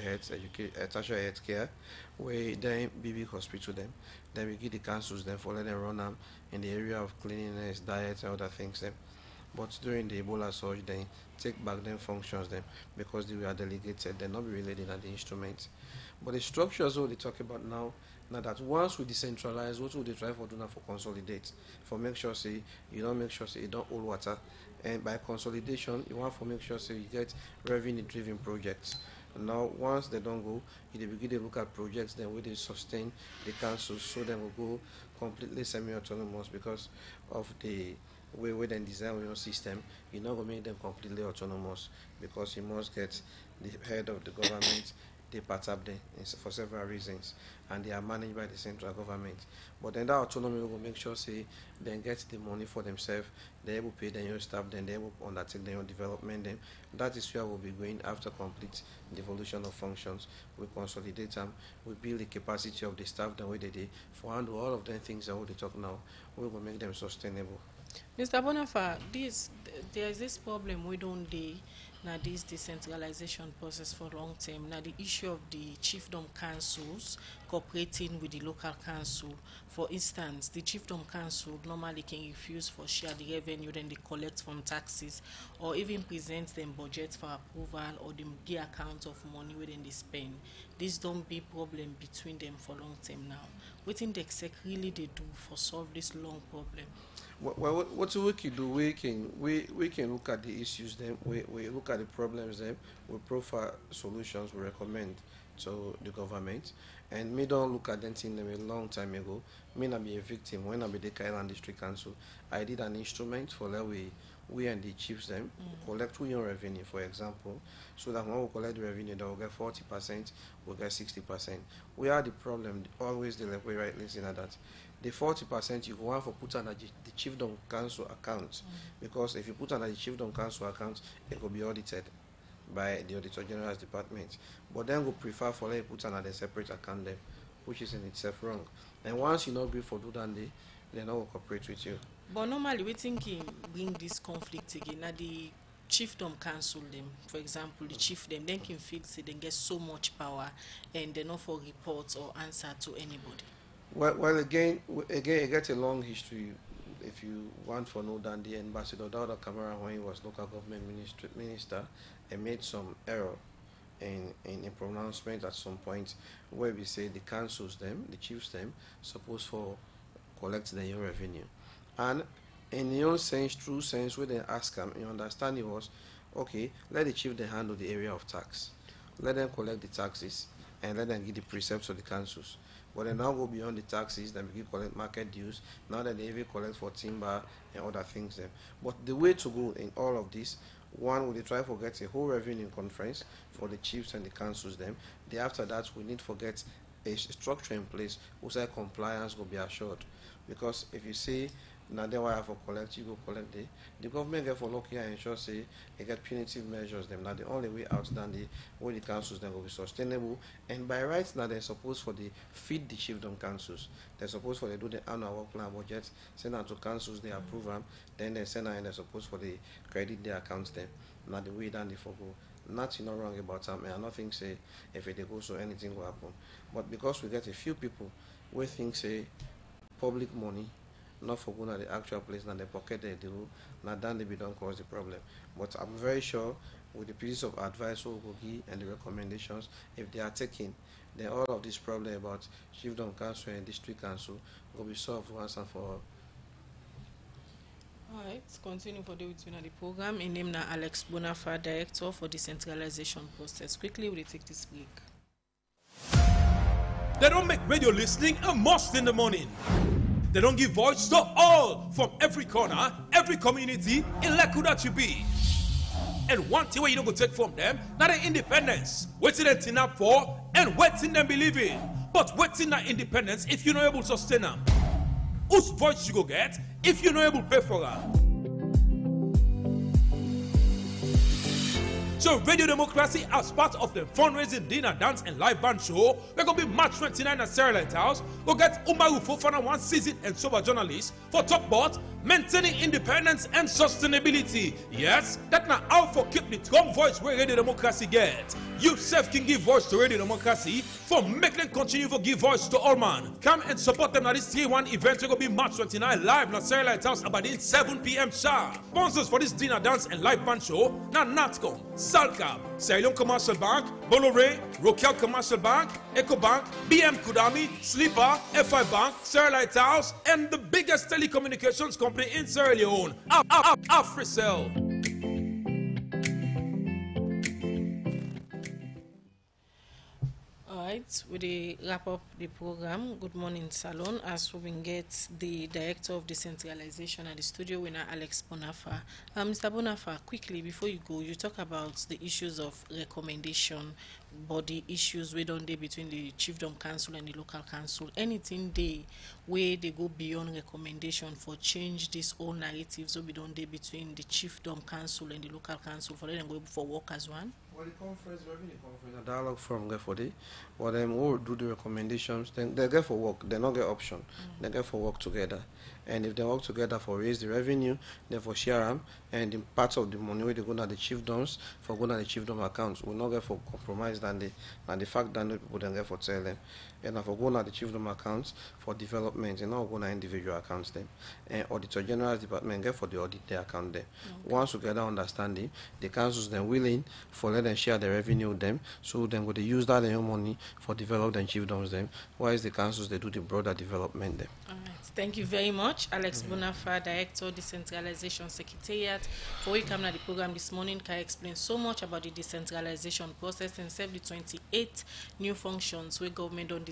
tertiary health care, where then BB hospital them, then we give the councils them for let them run them in the area of cleanliness, diet, and other things them. But during the Ebola surge, they take back them functions them because they were delegated, they're not be related at the instruments. But the structures what they talk about now that once we decentralize, what will they try for do now for consolidate? For make sure say you don't make sure say you don't hold water. And by consolidation, you want to make sure say you get revenue driven projects. Now once they don't go, you begin to look at projects then where they sustain the councils so they will go completely semi-autonomous because of the way we then design your system. You're not going to make them completely autonomous because you must get the head of the government, they part up there for several reasons and they are managed by the central government. But then that autonomy will make sure say they get the money for themselves, they able to pay their own staff, then they able to undertake their own development. Then that is where we'll be going after complete devolution of functions. We consolidate them, we build the capacity of the staff the way they did for handle all of them things that we talk now, we will make them sustainable. Mr. Bonafa, there is this problem we don't do now this decentralization process for long term. Now the issue of the chiefdom councils cooperating with the local council. For instance, the chiefdom council normally can refuse for share the revenue then they collect from taxes or even present them budgets for approval or the give account of money within they spend. This don't be problem between them for long term now. What think the exec really they do for solve this long problem? Well, what we can do, we can look at the issues then, we look at the problems then, we profile solutions we recommend to the government, and me don't look at them a long time ago. Me not be a victim when I be the Island District Council. I did an instrument for that we and the chiefs them collect 2 year revenue, for example, so that when we collect the revenue, they will get 40%, we'll get 60%. We are the problem always the way right listen at that. The 40% you go have for put under the chiefdom council account because if you put under the chiefdom council account, it will be audited by the Auditor General's department. But then we prefer for let put under the separate account there, which is in itself wrong. And once you not agree for do that, they not cooperate with you. But normally we thinking bring this conflict again. Now the chiefdom council them, for example, the chief them then can feel say they get so much power and they not for reports or answer to anybody. Well, again, it gets a long history. If you want for know that the ambassador Dauda Camara, when he was local government minister, he made some error in a pronouncement at some point where we say the councils them, the chiefs them, supposed for collect their own revenue, and in your sense, true sense, where they ask him, your understanding was, okay, let the chief they handle the area of tax, let them collect the taxes, and let them give the precepts of the councils. But they now go beyond the taxes, then begin collect market dues. Now that they even collect for timber and other things. Then. But the way to go in all of this, one, we try to get a whole revenue conference for the chiefs and the councils. Then, after that, we need to get a structure in place who say compliance will be assured. Because if you see now then why I for collect, you go collect the government get for lucky and ensure say they get punitive measures them. Now the only way out than the way the councils then will be sustainable. And by rights now they're supposed for the feed the chiefdom councils. They're supposed for they do the annual work plan budget, send out to councils, they approve them, then they send out and they're supposed for the credit their accounts them. Now the way down the for go. Nothing not wrong about them, and I don't think say if it go so anything will happen. But because we get a few people we think say public money not for going at the actual place, not the pocket they do, not then they be don't cause the problem. But I'm very sure with the pieces of advice we will give and the recommendations, if they are taken, then all of this problem about chiefdom council and district council will be solved once and for all. Alright, continue for the program. In name now Alex Bonafa, Director for Decentralization Process. Quickly we take this break. They don't make radio listening a must in the morning. They don't give voice to all from every corner, every community in Lakuda to be. And one thing where you don't go take from them, not the independence. Waiting them turn up for and waiting them believe in. But waiting that independence if you're not able to sustain them. Whose voice you go get if you're not able to pay for them? So Radio Democracy, as part of the fundraising dinner, dance and live band show, we're going to be March 29 at Sarah Lighthouse. We'll get Umaru Fofana, one seasoned and sober journalist, for talk about maintaining independence and sustainability. Yes, that's not how for keep the strong voice where Radio Democracy get. You self can give voice to Radio Democracy for making them continue to give voice to all man. Come and support them at this 3-1 event. We're going to be March 29 live at Sarah Lighthouse about 7 p.m. sharp. Sponsors for this dinner, dance and live band show, now Natcom, Salcab, Sierra Commercial Bank, Bolore, Rokel Commercial Bank, EcoBank, BM Kudami, Sleeper, FI Bank, Sierra Lighthouse, and the biggest telecommunications company in Sierra Leone, Africell. Alright, we wrap up the program. Good Morning Salone, as we get the Director of Decentralization at the studio, winner Alex Bonafa. Mr. Bonafa, quickly before you go, you talk about the issues of recommendation, body issues we don't do between the chiefdom council and the local council. Anything they where they go beyond recommendation for change this whole narrative so we don't do between the chiefdom council and the local council for them go for work as one? Well, the conference, a dialogue forum get for the, but then we'll do the recommendations. Then they get for work. They not get option. They get for work together. And if they work together for raise the revenue, then for share them, and in parts of the money where they go to the chiefdoms for going to the chiefdom accounts, will not get for compromise than the fact that people then get for tell them. And for going to the chiefdom accounts for development, and not going to individual accounts them. And Auditor General's department get for the audit their account them. Okay. Once we get that understanding, the councils then willing for let them share the revenue with them, so then go they use that their money for develop them chiefdoms them. Whereas the councils they do the broader development them. All right. Thank you very much, Alex Bonafa, Director, Decentralization Secretariat. For we come to the program this morning, can explain so much about the decentralization process and serve the 28 new functions where government don't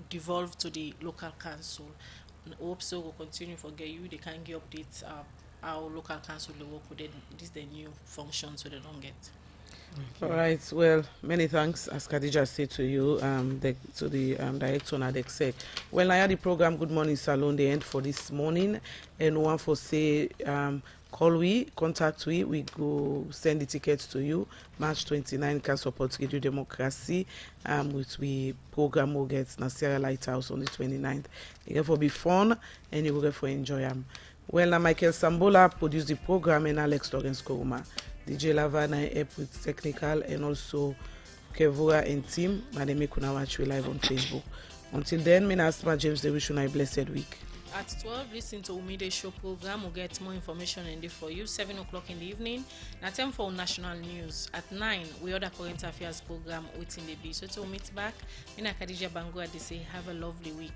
devolve to the local council. And hope so will continue for get you. They can get updates how local council will work with it. This the new functions so they don't get. All right. Well, many thanks, as Khadija said to you, to the director and exec. Well, I had the program Good Morning Salone, the end for this morning, and one for say call we, contact we go send the tickets to you. March 29 can support Radio Democracy, which we program will get Nasera Lighthouse on the 29th. It will be fun and you will get for enjoy them. Well, now Michael Sambola produced the program and Alex Lawrence Koruma. DJ Lavana help with technical, and also Kevura and team. Madame Kuna watch we live on Facebook. Until then, me Asma James, they wish you a blessed week. At 12, listen to Umide Show program. We'll get more information in there for you. 7 o'clock in the evening. Now, time for national news. At 9, we other current affairs program within the B. So to meet back, me and Khadija Bangua, they say have a lovely week.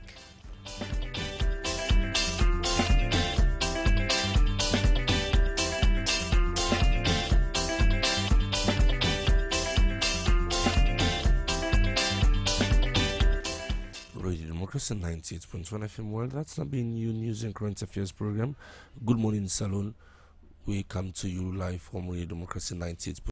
Radio Democracy 98.1 FM World. That's not been your news and current affairs program. Good Morning Salone. We come to you live from Radio Democracy 98.